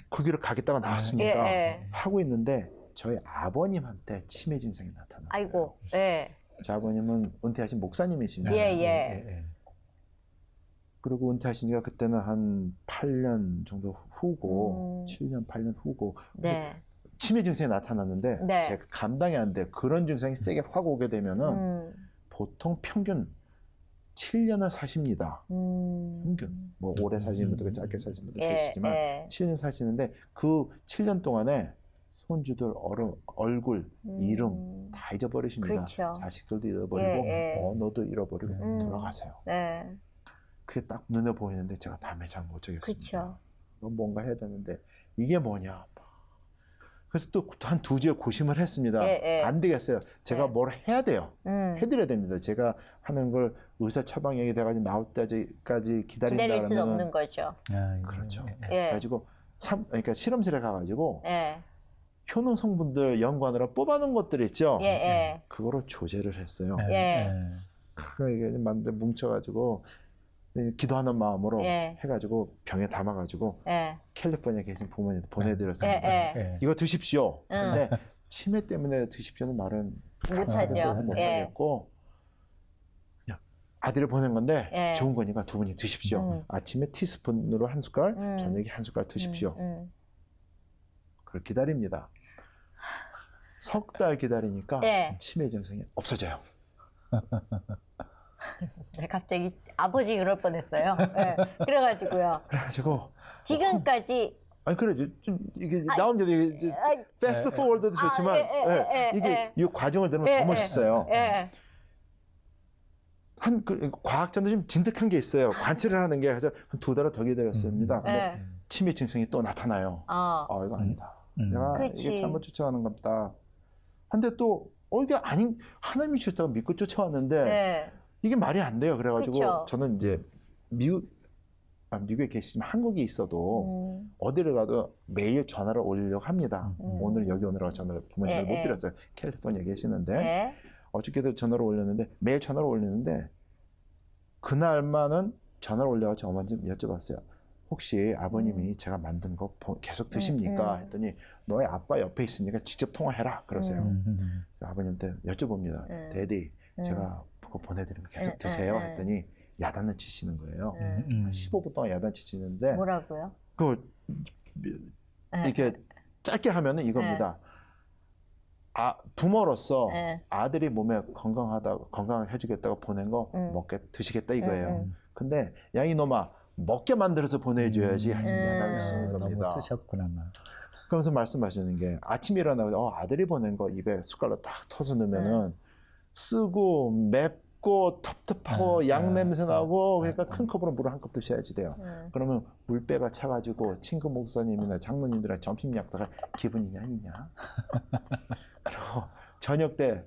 그 길을 가겠다가 나왔으니까 하고 있는데 저희 아버님한테 치매 증상이 나타났어요. 아이고, 제 아버님은 은퇴하신 목사님이십니다. 그리고 은퇴하신 지가 그때는 한 8년 정도 후고, 7년, 8년 후고. 치매 증상이 나타났는데 제가 감당이 안 돼. 그런 증상이 세게 확 오게 되면은 보통 평균 7년을 사십니다. 평균. 뭐 오래 사시는 분도 짧게 사시는 분도 계시지만 7년 사시는데 그 7년 동안에 손주들 얼굴, 이름 다 잊어버리십니다. 자식들도 잃어버리고 언어도 잃어버리고 돌아가세요. 그게 딱 눈에 보이는데 제가 밤에 잠 못 자겠습니다. 뭔가 해야 되는데 이게 뭐냐. 그래서 또 한 2주에 고심을 했습니다. 안 되겠어요. 제가 뭘 해야 돼요. 해드려야 됩니다. 제가 하는 걸 의사 처방약이 돼가지고 나올 때까지 기다린다 기다릴 수는 그러면은 없는 거죠. 그렇죠. 그래가지고 그러니까 실험실에 가가지고 효능 성분들 연구하느라 뽑아놓은 것들 있죠. 그거를 조제를 했어요. 이게 뭉쳐가지고 기도하는 마음으로 해가지고 병에 담아가지고 캘리포니아에 계신 부모님한테 보내드렸습니다. 이거 드십시오. 근데 치매 때문에 드십시오는 말은 못하겠고 그냥 아들을 보낸 건데 좋은 거니까 두 분이 드십시오. 아침에 티스푼으로 한 숟갈, 저녁에 한 숟갈 드십시오. 그걸 기다립니다. 석 달 기다리니까 치매 증상이 없어져요. 갑자기 아버지 그럴 뻔했어요. 그래가지고요. 지금까지 아니 그래 좀 이게 나오면 이제 패스트 포워드도 좋지만 이게 이 과정을 들으면 더 멋있어요. 과학자도 좀 진득한 게 있어요. 관찰을 하는 게 그래서 한 2달을 더 기다렸습니다. 근데 치매 증상이 또 나타나요. 이거 아니다. 내가 이게 잘못 쫓아가는 겁니다. 근데 또 이게 아닌 하나님이 주셨다고 믿고 쫓아왔는데 이게 말이 안 돼요. 그래가지고 저는 이제 미국에 계시면 한국에 있어도 어디를 가도 매일 전화를 올리려고 합니다. 오늘 여기 오느라고 전화를 부모님들 못 드렸어요. 캘리포니아에 계시는데 어저께도 전화를 올렸는데 매일 전화를 올리는데 그날만은 전화를 올려가지고 어머니 여쭤봤어요. 혹시 아버님이 제가 만든 거 계속 드십니까? 했더니 너의 아빠 옆에 있으니까 직접 통화해라 그러세요. 아버님한테 여쭤봅니다. 데디 제가 그거 보내드린 거 계속 드세요? 했더니 야단을 치시는 거예요. 한 15분 동안 야단 치시는데 뭐라고요? 그걸 이렇게 짧게 하면은 이겁니다. 부모로서 아들이 몸에 건강하게 해주겠다고 보낸 거 드시겠다 이거예요. 근데 야 이놈아 먹게 만들어서 보내줘야지 야단을 치시는 겁니다. 너무 쓰셨구나. 그러면서 말씀하시는 게 아침에 일어나고 아들이 보낸 거 입에 숟갈로 딱 터서 넣으면은 쓰고 맵고 텁텁하고 양 냄새 나고 그러니까 큰 컵으로 물을 한 컵 드셔야지 돼요. 그러면 물배가 차가지고 친구 목사님이나 장로님들이랑 점심 약속할 기분이냐 아니냐. 그리고 저녁 때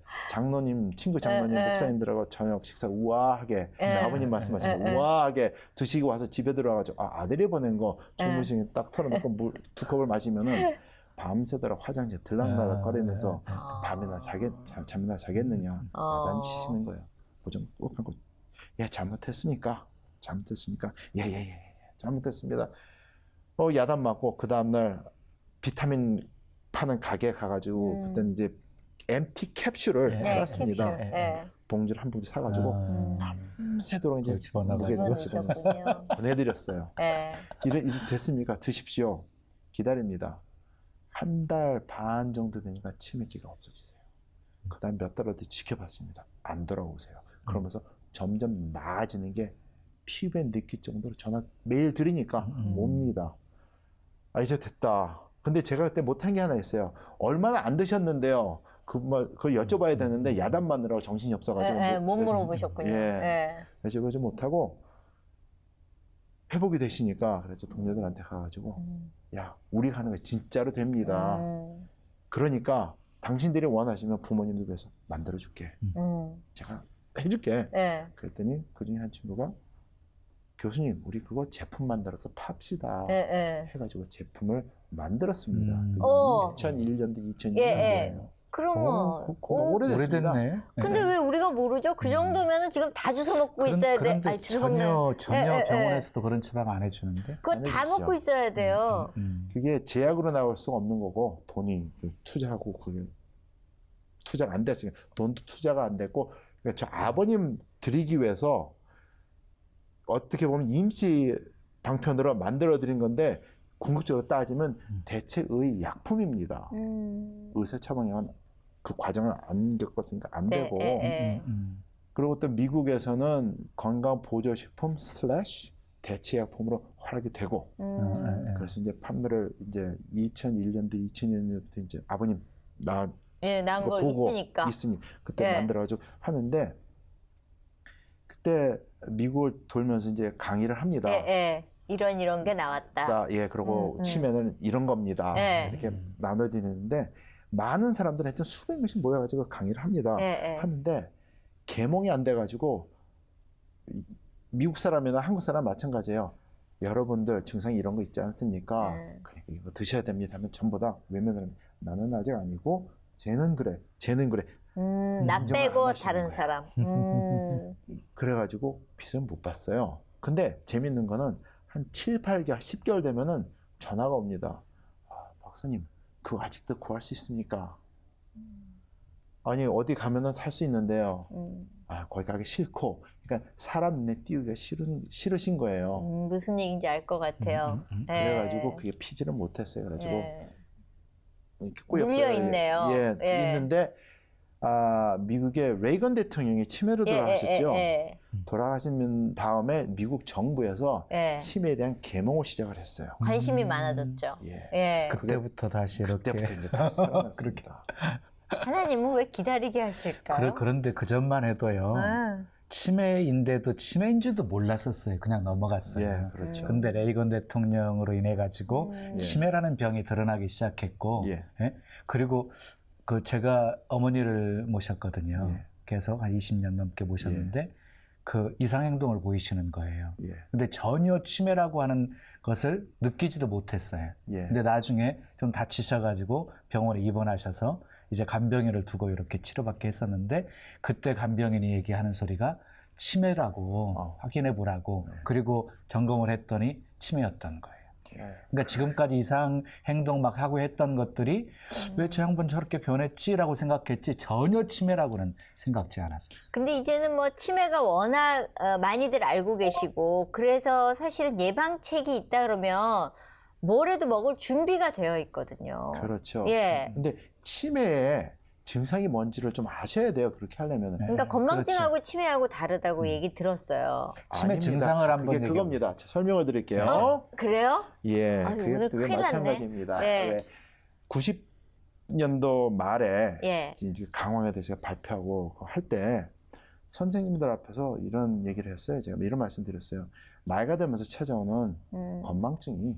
친구 장로님 목사님들하고 저녁 식사 우아하게 아버님 말씀하신 거 우아하게 드시고 와서 집에 들어와가지고 아들이 보낸 거 주무시게 딱 털어놓고 물 2컵을 마시면은 밤새도록 화장실 들락날락 거리면서 밤이나 잠이나 자겠느냐 야단 치시는 거예요. 보정 꾹 하고 잘못했으니까 예 잘못했습니다. 야단 맞고 그 다음날 비타민 파는 가게 가가지고 그때는 이제 엠티 캡슐을 팔았습니다. 봉지를 한 봉지 사가지고 밤새도록 이제 무게를 집어넣었어요. 보내드렸어요. 이제 됐습니까? 드십시오. 기다립니다. 1달 반 정도 되니까 치매기가 없어지세요. 그 다음 몇 달을 지켜봤습니다. 안 돌아오세요. 그러면서 점점 나아지는 게 피부에 느낄 정도로 전화 매일 드리니까 옵니다. 이제 됐다. 근데 제가 그때 못한 게 하나 있어요. 얼마나 안 드셨는데요. 그걸 여쭤봐야 되는데 야단 맞느라고 정신이 없어가지고 못 물어보셨군요. 여쭤보지 못하고 회복이 되시니까 그래서 동료들한테 가가지고 야 우리가 하는 거 진짜로 됩니다. 그러니까 당신들이 원하시면 부모님들 위해서 만들어줄게. 제가 해줄게. 그랬더니 그중에 한 친구가 교수님 우리 그거 제품 만들어서 팝시다 해가지고 제품을 만들었습니다. 2001년도 2002년도예요. 그러면 오래됐네. 근데 왜 우리가 모르죠? 그 정도면은 지금 다 주워 먹고 있어야 돼. 전혀 병원에서도 그런 처방 안 해주는데. 그거 다 먹고 있어야 돼요. 그게 제약으로 나올 수가 없는 거고 돈이 투자하고 그게 투자가 안 됐으니까 돈도 투자가 안 됐고 그러니까 저 아버님 드리기 위해서 어떻게 보면 임시 방편으로 만들어 드린 건데 궁극적으로 따지면 대체의 약품입니다. 의사 처방약은 그 과정을 안 겪었으니까 안 되고 그리고 또 미국에서는 건강보조식품 / 대체약품으로 허락이 되고 그래서 이제 판매를 이제 2001년도 2002년부터 이제 아버님 난 거 보고 있으니 그때 만들어가지고 하는데 그때 미국을 돌면서 이제 강의를 합니다. 이런 게 나왔다. 예, 그리고 치매는 이런 겁니다. 네. 이렇게 나눠지는데 많은 사람들은 하여튼 수백 명씩 모여가지고 강의를 합니다. 하는데 계몽이 안 돼가지고 미국 사람이나 한국 사람 마찬가지예요. 여러분들 증상이 이런 거 있지 않습니까? 그러니까 이거 드셔야 됩니다 하면 전부 다 외면을 하면 나는 아직 아니고 쟤는 그래. 나 빼고 다른 사람. 그래가지고 빚을 못 봤어요. 근데 재밌는 거는 한 7, 8개월, 10개월 되면은 전화가 옵니다. 아, 박사님, 그거 아직도 구할 수 있습니까? 아니, 어디 가면은 살 수 있는데요. 아, 거기 가기 싫고. 그러니까 사람 눈에 띄우기가 싫으신 거예요. 무슨 얘기인지 알 것 같아요. 그래가지고 그게 피지를 못했어요. 그래가지고 이렇게 꾸역꾸역 물려있네요. 있는데 미국의 레이건 대통령이 치매로 돌아가셨죠. 돌아가신 다음에 미국 정부에서 치매에 대한 계몽을 시작을 했어요. 관심이 많아졌죠. 그때부터 다시 이렇게. 그때부터 이제 다시 살아났습니다. 하나님은 왜 기다리게 하실까요? 그런데 그 전만 해도요. 치매인데도 치매인 줄도 몰랐었어요. 그냥 넘어갔어요. 그렇죠. 근데 레이건 대통령으로 인해 가지고 치매라는 병이 드러나기 시작했고, 그리고 제가 어머니를 모셨거든요. 계속 한 20년 넘게 모셨는데 그 이상행동을 보이시는 거예요. 근데 전혀 치매라고 하는 것을 느끼지도 못했어요. 근데 나중에 좀 다치셔가지고 병원에 입원하셔서 이제 간병인을 두고 이렇게 치료받게 했었는데 그때 간병인이 얘기하는 소리가 치매라고 확인해 보라고 그리고 점검을 했더니 치매였던 거예요. 그러니까 지금까지 이상 행동 막 하고 했던 것들이 왜 저 양반 저렇게 변했지라고 생각했지 전혀 치매라고는 생각지 않았어요. 근데 이제는 뭐 치매가 워낙 많이들 알고 계시고 그래서 사실은 예방책이 있다 그러면 뭐래도 먹을 준비가 되어 있거든요. 그렇죠. 근데 치매의 증상이 뭔지를 좀 아셔야 돼요. 그렇게 하려면. 그러니까 건망증하고 치매하고 다르다고 얘기 들었어요. 치매 증상을 한번 그게 그겁니다. 설명을 드릴게요. 그래요? 그게 마찬가지입니다. 90년도 말에 이제 강황에 대해서 발표하고 할 때 선생님들 앞에서 이런 얘기를 했어요. 제가 이런 말씀 드렸어요. 나이가 들면서 찾아오는 건망증이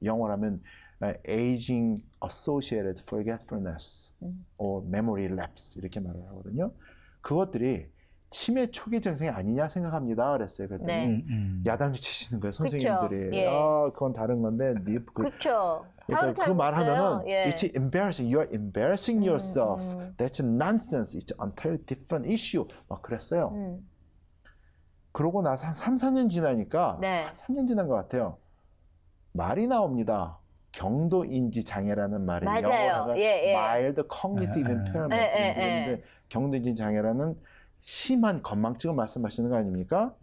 영어로 하면 aging associated forgetfulness or memory lapse 이렇게 말을 하거든요. 그것들이 치매 초기 증상이 아니냐 생각합니다. 그랬어요. 그랬더니 야단을 치시는 거예요. 선생님들이. 그건 다른 건데. 그렇죠. 그러니까 그 말하면은 it's embarrassing. You are embarrassing yourself. That's nonsense. It's an entirely different issue. 막 그랬어요. 그러고 나서 한 3, 4년 지나니까 한 3년 지난 것 같아요. 말이 나옵니다. 경도인지 장애라는 말이 영어로 mild cognitive impairment 그런데 경도인지 장애라는 심한 건망증을 말씀하시는 거 아닙니까?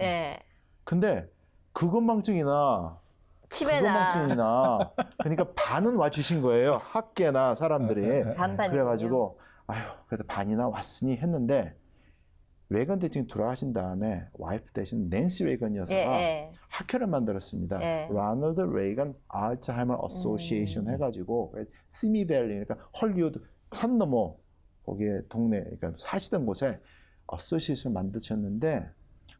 근데 그 건망증이나 치매나 그러니까 반은 와주신 거예요. 학계나 사람들이. 그래가지고 아유 그래도 반이나 왔으니 했는데 레이건 대통령이 돌아가신 다음에 와이프 대신 낸시 레이건 여사가 학회를 만들었습니다. 라널드 레이건 알츠하이머 어소시에이션 해가지고 시미밸리 그러니까 헐리우드 산 너머 거기에 동네 그러니까 사시던 곳에 어소시에이션을 만드셨는데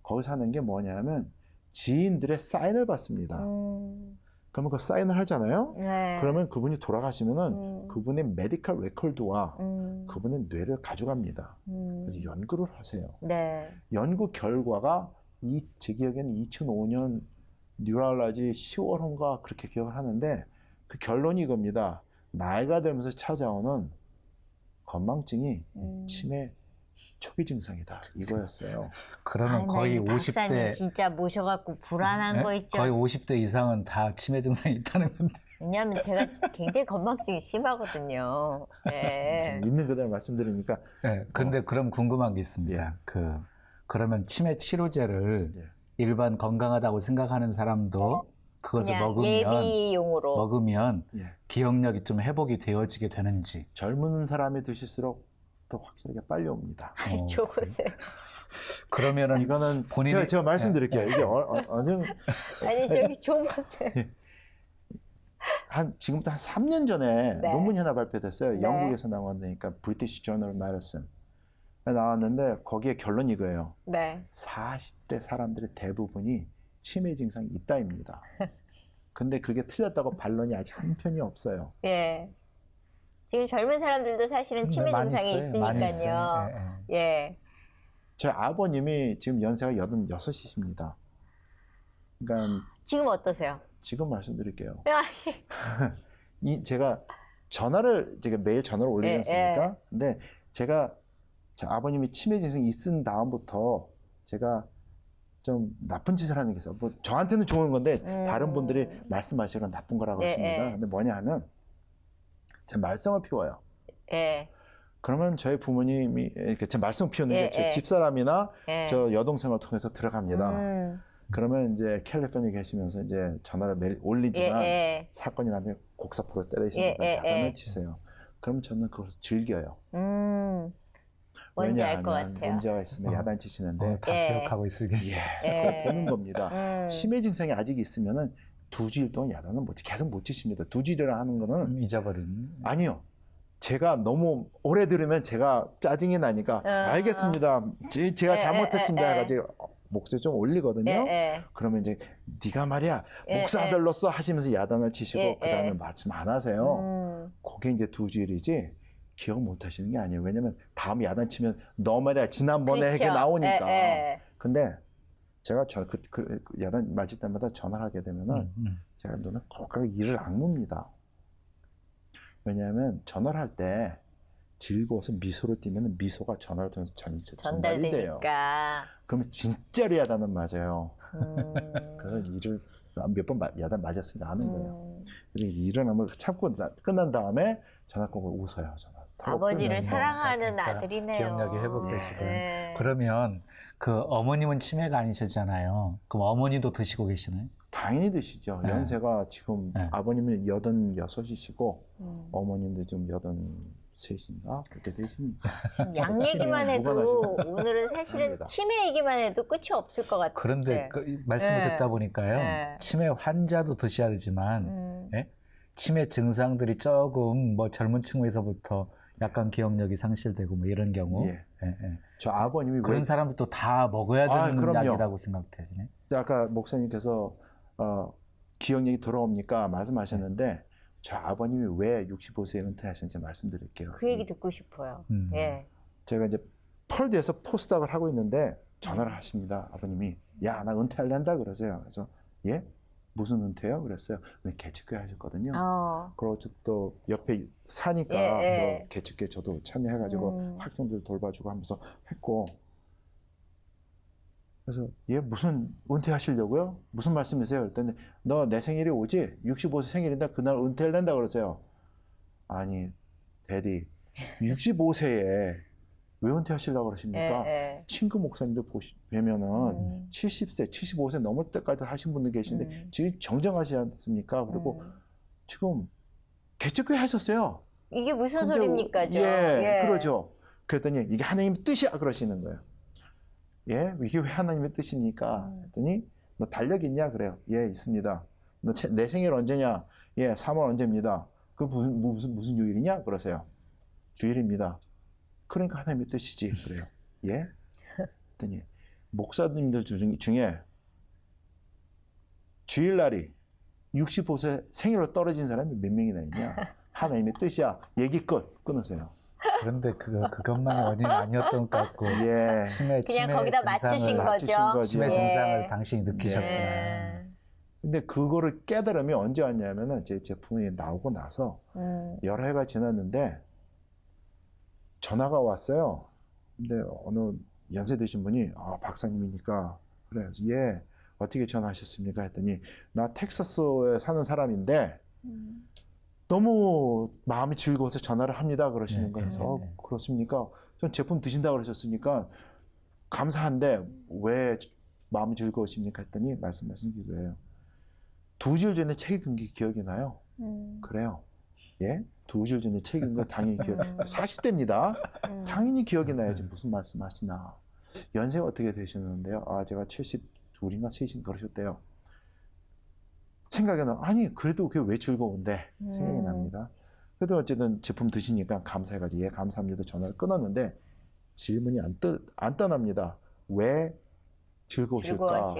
거기서 하는 게 뭐냐면 지인들의 사인을 받습니다. 그러면 그 사인을 하잖아요. 그러면 그분이 돌아가시면은 그분의 메디컬 레코드와 그분의 뇌를 가져갑니다. 그래서 연구를 하세요. 연구 결과가 제 기억에는 2005년 뉴럴러지 10월인가 그렇게 기억을 하는데 그 결론이 이겁니다. 나이가 들면서 찾아오는 건망증이 치매 초기 증상이다 이거였어요. 그러면 거의 50대 박사님 진짜 모셔갖고 불안한 거 있죠. 거의 50대 이상은 다 치매 증상이 있다는 건데. 왜냐하면 제가 굉장히 건망증이 심하거든요. 있는 그대로 말씀드리니까. 근데 그럼 궁금한 게 있습니다. 그러면 치매 치료제를 일반 건강하다고 생각하는 사람도 그것을 먹으면 기억력이 좀 회복이 되어지게 되는지. 젊은 사람이 드실수록 더 확실하게 빨리 옵니다. 좋으세요. 그러면은 이거는 제가 말씀드릴게요. 이게 아니 저기 줘보세요. 지금부터 한 3년 전에 논문이 하나 발표됐어요. 영국에서 나왔으니까 브리티시 저널 메디슨 나왔는데 거기에 결론이 이거예요. 40대 사람들의 대부분이 치매 증상이 있다입니다. 근데 그게 틀렸다고 반론이 아직 한 편이 없어요. 예. 지금 젊은 사람들도 사실은 치매 증상이 있으니까요. 예. 저희 아버님이 지금 연세가 86이십니다. 그러니까 지금 어떠세요? 지금 말씀드릴게요. 제가 전화를 매일 전화를 올리지 않습니까? 근데 제가 아버님이 치매 증상이 있은 다음부터 제가 좀 나쁜 짓을 하는 게 있어요. 뭐 저한테는 좋은 건데 다른 분들이 말씀하시는 건 나쁜 거라고 하십니다. 근데 뭐냐 하면 제 말썽을 피워요. 그러면 저희 부모님이 이렇게 제 말썽 피우는 게 제 집사람이나 저 여동생을 통해서 들어갑니다. 그러면 이제 캘리포니아에 계시면서 이제 전화를 매일 올리지만 사건이 나면 곡사포로 때리시면서 야단을 치세요. 그럼 저는 그걸 즐겨요. 뭔지 알 것 같아요. 문제가 있으면 야단 치시는데 다 기억하고 있으겠어요. 그걸 보는 겁니다. 치매 증상이 아직 있으면은 2주일 동안 야단은 계속 못 치십니다. 2주일이라 하는 거는 잊어버린. 아니요. 제가 너무 오래 들으면 제가 짜증이 나니까 알겠습니다. 제가 잘못했습니다 해가지고 목소리 좀 올리거든요. 그러면 이제 네가 말이야 목사들로서 하시면서 야단을 치시고 그 다음에 말씀 안 하세요. 그게 이제 2주일이지 기억 못 하시는 게 아니에요. 왜냐면 다음 야단 치면 너 말이야 지난번에 그렇죠. 이렇게 나오니까. 근데 제가 그 야단 맞을 때마다 전화를 하게 되면은 제가 눈을 꼭 이를 악뭅니다. 왜냐하면 전화를 할 때 즐거워서 미소를 띠면 미소가 전화를 통해서 전달이 돼요. 그러면 진짜로 야단은 맞아요. 그래서 일을 몇 번 야단 맞았으니까 아는 거예요. 그래서 일어나면 참고 끝난 다음에 전화 끊고 웃어요. 아버지를 사랑하는 아들이네요. 기억력이 회복되시고. 그러면 그 어머님은 치매가 아니셨잖아요. 그럼 어머니도 드시고 계시나요? 당연히 드시죠. 연세가 지금 아버님은 86이시고 어머님도 지금 83인가 그렇게 되십니다. 양 얘기만 해도 오늘은 사실은 치매 얘기만 해도 끝이 없을 것 같아요. 그런데 말씀을 듣다 보니까요. 치매 환자도 드셔야 되지만 치매 증상들이 조금 뭐 젊은 층에서부터 약간 기억력이 상실되고 뭐 이런 경우 저 아버님이 그런 사람들도 다 먹어야 되는 약이라고 생각되시네. 아까 목사님께서 기억력이 돌아옵니까 말씀하셨는데 저 아버님이 왜 65세에 은퇴하셨는지 말씀드릴게요. 그 얘기 듣고 싶어요. 제가 이제 펄드에서 포스닥을 하고 있는데 전화를 하십니다. 아버님이 야 나 은퇴할랜다 그러세요. 그래서 예? 무슨 은퇴요? 그랬어요. 개척교회 하셨거든요. 그리고 또 옆에 사니까 또 개척교회 저도 참여해가지고 학생들 돌봐주고 하면서 했고 그래서 얘 무슨 은퇴하시려고요? 무슨 말씀이세요? 그랬더니 너 내 생일이 오지? 65세 생일인데 그날 은퇴를 낸다 그러세요. 아니 데디 65세에 왜 은퇴하시려고 그러십니까? 친구 목사님들 뵈면은 70세, 75세 넘을 때까지 하신 분들 계시는데 지금 정정하시지 않습니까? 그리고 지금 개척교회 하셨어요. 이게 무슨 소리입니까? 그러죠. 그랬더니 이게 하나님의 뜻이야 그러시는 거예요. 예? 이게 왜 하나님의 뜻입니까? 했더니 너 달력 있냐? 그래요. 예, 있습니다. 너 내 생일 언제냐? 예, 3월 언제입니다. 그 무슨 요일이냐? 그러세요. 주일입니다. 그러니까 하나님의 뜻이지. 그래요. 예? 했더니 목사님들 중에 주일날이 65세 생일로 떨어진 사람이 몇 명이나 있냐? 하나님의 뜻이야. 얘기 끊으세요. 그런데 그것만이 원인이 아니었던 것 같고 치매 거기다 맞추신 거죠. 치매 증상을 당신이 느끼셨구나. 근데 그거를 깨달음이 언제 왔냐면은 제 제품이 나오고 나서 여러 해가 지났는데 전화가 왔어요. 근데 어느 연세 드신 분이 박사님이니까 그래 예 어떻게 전화하셨습니까? 했더니 나 텍사스에 사는 사람인데 너무 마음이 즐거워서 전화를 합니다 그러시는 거예요. 그렇습니까? 전 제품 드신다 그러셨으니까 감사한데 왜 마음이 즐거우십니까? 했더니 말씀하신 게 그래요. 2주일 전에 책 읽은 게 기억이 나요. 그래요. 예? 2주일 전에 책 읽은 거 당연히 40대입니다. 당연히 기억이 나야지 무슨 말씀 하시나. 연세가 어떻게 되시는데요? 제가 72인가 3인 그러셨대요. 생각이 나. 아니 그래도 그게 왜 즐거운데 생각이 납니다. 그래도 어쨌든 제품 드시니까 감사해가지고 예 감사합니다 전화를 끊었는데 질문이 안 떠납니다. 왜 즐거우실까?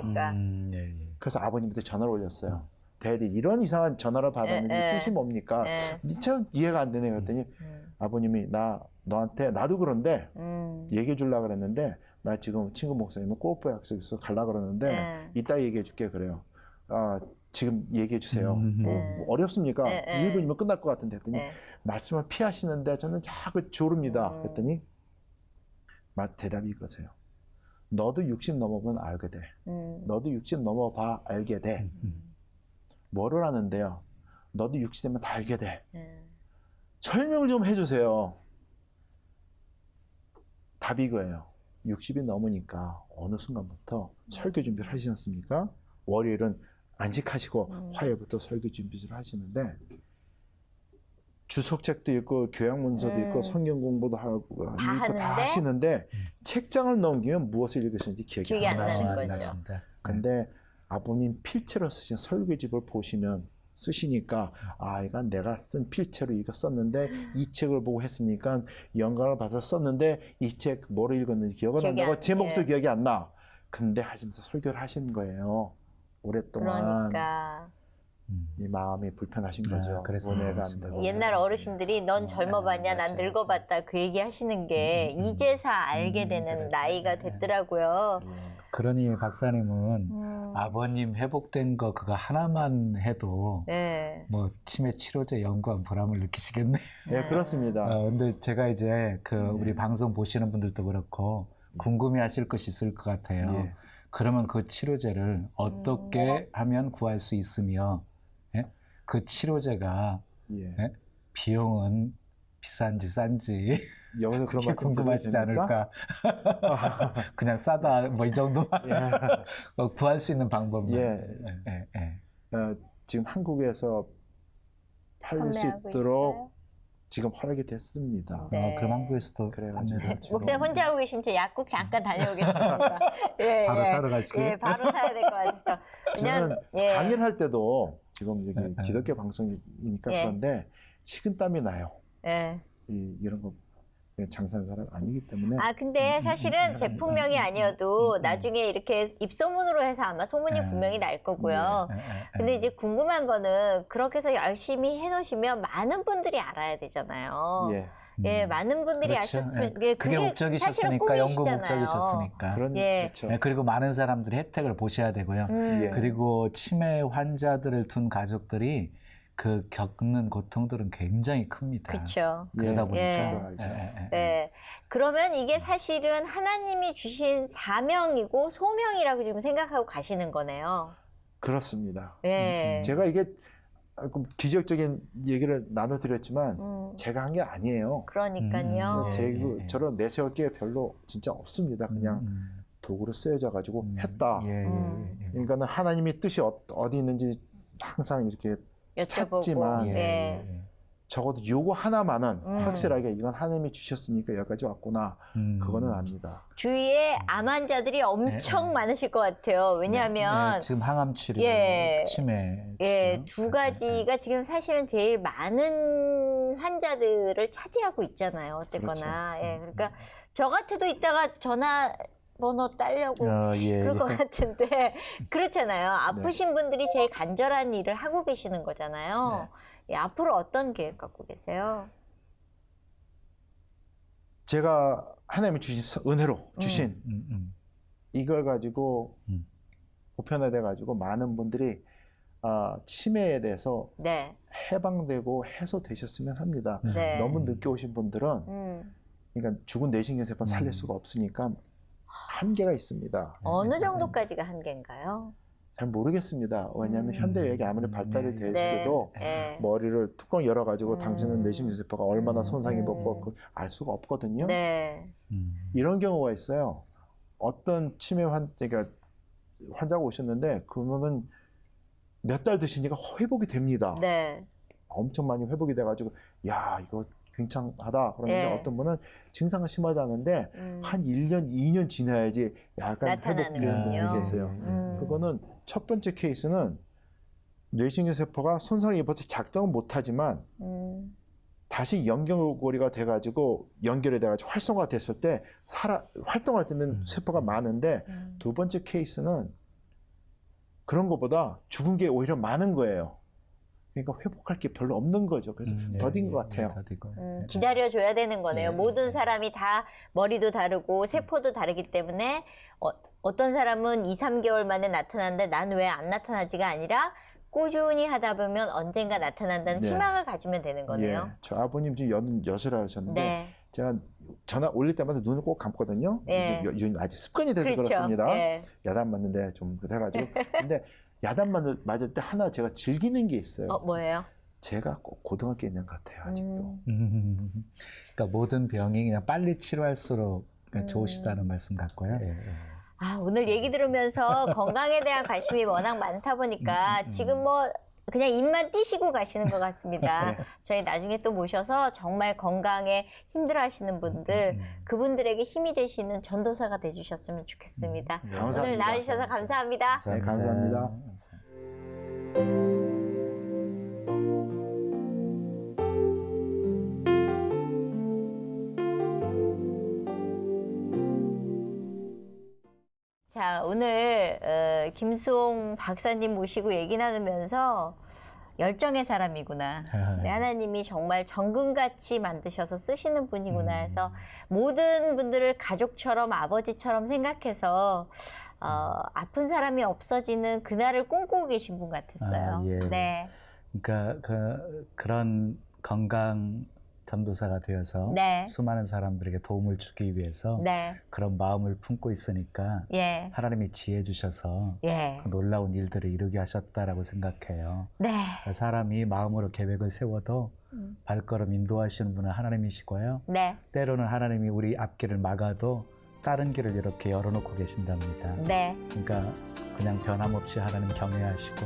그래서 아버님한테 전화를 올렸어요. 데디 이런 이상한 전화를 받았는데 뜻이 뭡니까? 참 이해가 안 되네 그랬더니 아버님이 너한테 나도 그런데 얘기해 주려고 그랬는데 나 지금 친구 목사님은 골프 약속 있어 가려고 그러는데 이따 얘기해 줄게 그래요. 지금 얘기해 주세요. 뭐 어렵습니까? 1분이면 끝날 것 같은데 했더니 말씀을 피하시는데 저는 자꾸 조릅니다. 그랬더니 대답이 이거세요. 너도 60 넘어보면 알게 돼. 너도 60 넘어봐 알게 돼. 뭐를 하는데요? 너도 60 되면 다 알게 돼. 설명을 좀 해주세요. 답이 이거예요. 60이 넘으니까 어느 순간부터 설교 준비를 하시지 않습니까? 월요일은 안식하시고 화요일부터 설교 준비를 하시는데 주석책도 있고 교양 문서도 있고 성경 공부도 하고 다 하시는데 책장을 넘기면 무엇을 읽으셨는지 기억이 안 나시는 거죠. 근데 아버님 필체로 쓰신 설교집을 보시면 쓰시니까 이건 내가 쓴 필체로 이거 썼는데 이 책을 보고 했으니까 영감을 받아서 썼는데 이 책 뭐를 읽었는지 기억은 안 나고 제목도 기억이 안 나. 근데 하시면서 설교를 하신 거예요. 오랫동안. 그러니까. 이 마음이 불편하신 거죠. 은혜가 안 되고. 옛날 어르신들이 넌 젊어봤냐, 난 늙어봤다 그 얘기 하시는 게 이제서 알게 되는 나이가 됐더라고요. 그러니 박사님은 아버님 회복된 거 그거 하나만 해도 뭐 치매 치료제 연구한 보람을 느끼시겠네요. 네, 그렇습니다. 근데 제가 이제 우리 방송 보시는 분들도 그렇고 궁금해하실 것이 있을 것 같아요. 그러면 그 치료제를 어떻게 하면 구할 수 있으며 그 치료제가 비용은 비싼지 싼지 여기서 그런 말씀 궁금하시지 않을까? 그냥 싸다 뭐 이 정도만 구할 수 있는 방법만. 지금 한국에서 팔릴 수 있도록 지금 허락이 됐습니다. 그럼 한국에서도 그래가지고 목사님 혼자 하고 계시면 약국 잠깐 다녀오겠습니다. 바로 사러 가시게. 바로 사야 될 것 같아서. 저는 강의를 할 때도 지금 여기 기독교 방송이니까 그런데 식은땀이 나요. 이런 거 장사하는 사람 아니기 때문에. 근데 사실은 제품명이 아니어도 나중에 이렇게 입소문으로 해서 아마 소문이 분명히 날 거고요. 근데 이제 궁금한 거는 그렇게 해서 열심히 해놓으시면 많은 분들이 알아야 되잖아요. 많은 분들이 아셨으면 그게 목적이셨으니까 연구 목적이셨으니까. 그렇죠. 그리고 많은 사람들이 혜택을 보셔야 되고요. 그리고 치매 환자들을 둔 가족들이 그 겪는 고통들은 굉장히 큽니다. 그렇죠. 그러다 보니까. 그러면 이게 사실은 하나님이 주신 사명이고 소명이라고 지금 생각하고 가시는 거네요. 그렇습니다. 제가 이게 기적적인 얘기를 나눠드렸지만 제가 한 게 아니에요. 그러니까요. 저런 내세울 게 별로 진짜 없습니다. 그냥 도구로 쓰여져 가지고 했다. 그러니까는 하나님의 뜻이 어디 있는지 항상 이렇게 찾지만 적어도 요거 하나만은 확실하게 이건 하나님이 주셨으니까 여기까지 왔구나. 그거는 압니다. 주위에 암 환자들이 엄청 많으실 것 같아요. 왜냐하면 지금 항암 치료, 치매 두 가지가 지금 사실은 제일 많은 환자들을 차지하고 있잖아요. 어쨌거나. 그렇죠. 그러니까 저 같아도 이따가 전화 번호 따려고 그럴 것 같은데 그렇잖아요. 아프신 분들이 제일 간절한 일을 하고 계시는 거잖아요. 앞으로 어떤 계획 갖고 계세요? 제가 하나님이 주신 은혜로 주신 이걸 가지고 보편화돼 가지고 많은 분들이 치매에 대해서 해방되고 해소되셨으면 합니다. 너무 늦게 오신 분들은 그러니까 죽은 뇌신경세포 살릴 수가 없으니까 한계가 있습니다. 어느 정도까지가 한계인가요? 잘 모르겠습니다. 왜냐하면 현대의학이 아무리 발달이 됐어도 머리를 뚜껑 열어가지고 당신은 뇌신경세포가 얼마나 손상이 입었고 알 수가 없거든요. 이런 경우가 있어요. 어떤 치매 환자가 오셨는데 그러면은 몇 달 드시니까 회복이 됩니다. 엄청 많이 회복이 돼가지고 야 이거 괜찮하다. 그런데 어떤 분은 증상은 심하지 않은데 한 1년, 2년 지나야지 약간 회복되는 게 있어요. 그거는 첫 번째 케이스는 뇌신경세포가 손상을 입어서 작동은 못하지만 다시 연결고리가 돼가지고 연결이 돼가지고 활성화가 됐을 때 활동할 수 있는 세포가 많은데 두 번째 케이스는 그런 것보다 죽은 게 오히려 많은 거예요. 그러니까 회복할 게 별로 없는 거죠. 그래서 더딘 것 같아요. 기다려줘야 되는 거네요. 모든 사람이 다 머리도 다르고 세포도 다르기 때문에 어떤 사람은 2, 3개월 만에 나타나는데 난 왜 안 나타나지가 아니라 꾸준히 하다 보면 언젠가 나타난다는 희망을 가지면 되는 거네요. 저 아버님 지금 86을 하셨는데 제가 전화 올릴 때마다 눈을 꼭 감거든요. 아직 습관이 돼서 그렇습니다. 야단 맞는데 좀 그래가지고. 근데 야단 맞을 때 하나 제가 즐기는 게 있어요. 뭐예요? 제가 꼭 고등학교에 있는 것 같아요, 아직도. 그러니까 모든 병이 그냥 빨리 치료할수록 좋으시다는 말씀 같고요. 오늘 얘기 들으면서 건강에 대한 관심이 워낙 많다 보니까 지금 뭐 그냥 입만 띄시고 가시는 것 같습니다. 저희 나중에 또 모셔서 정말 건강에 힘들어하시는 분들, 그분들에게 힘이 되시는 전도사가 돼주셨으면 좋겠습니다. 감사합니다. 오늘 나와주셔서 감사합니다. 네, 감사합니다. 자, 오늘 김수홍 박사님 모시고 얘기 나누면서 열정의 사람이구나. 하나님이 정말 정금같이 만드셔서 쓰시는 분이구나 해서 모든 분들을 가족처럼 아버지처럼 생각해서 아픈 사람이 없어지는 그날을 꿈꾸고 계신 분 같았어요. 네. 그러니까 그런 건강 전도사가 되어서 수많은 사람들에게 도움을 주기 위해서 그런 마음을 품고 있으니까 하나님이 지혜 주셔서 그 놀라운 일들을 이루게 하셨다라고 생각해요. 사람이 마음으로 계획을 세워도 발걸음 인도하시는 분은 하나님이시고요. 때로는 하나님이 우리 앞길을 막아도 다른 길을 이렇게 열어놓고 계신답니다. 그러니까 그냥 변함없이 하나님 경외하시고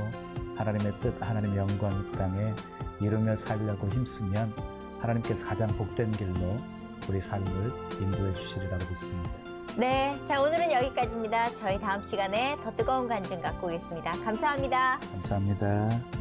하나님의 뜻, 하나님의 영광 이 땅에 이루며 살려고 힘쓰면 하나님께서 가장 복된 길로 우리 삶을 인도해 주시리라고 믿습니다. 네, 자 오늘은 여기까지입니다. 저희 다음 시간에 더 뜨거운 간증 갖고 오겠습니다. 감사합니다. 감사합니다.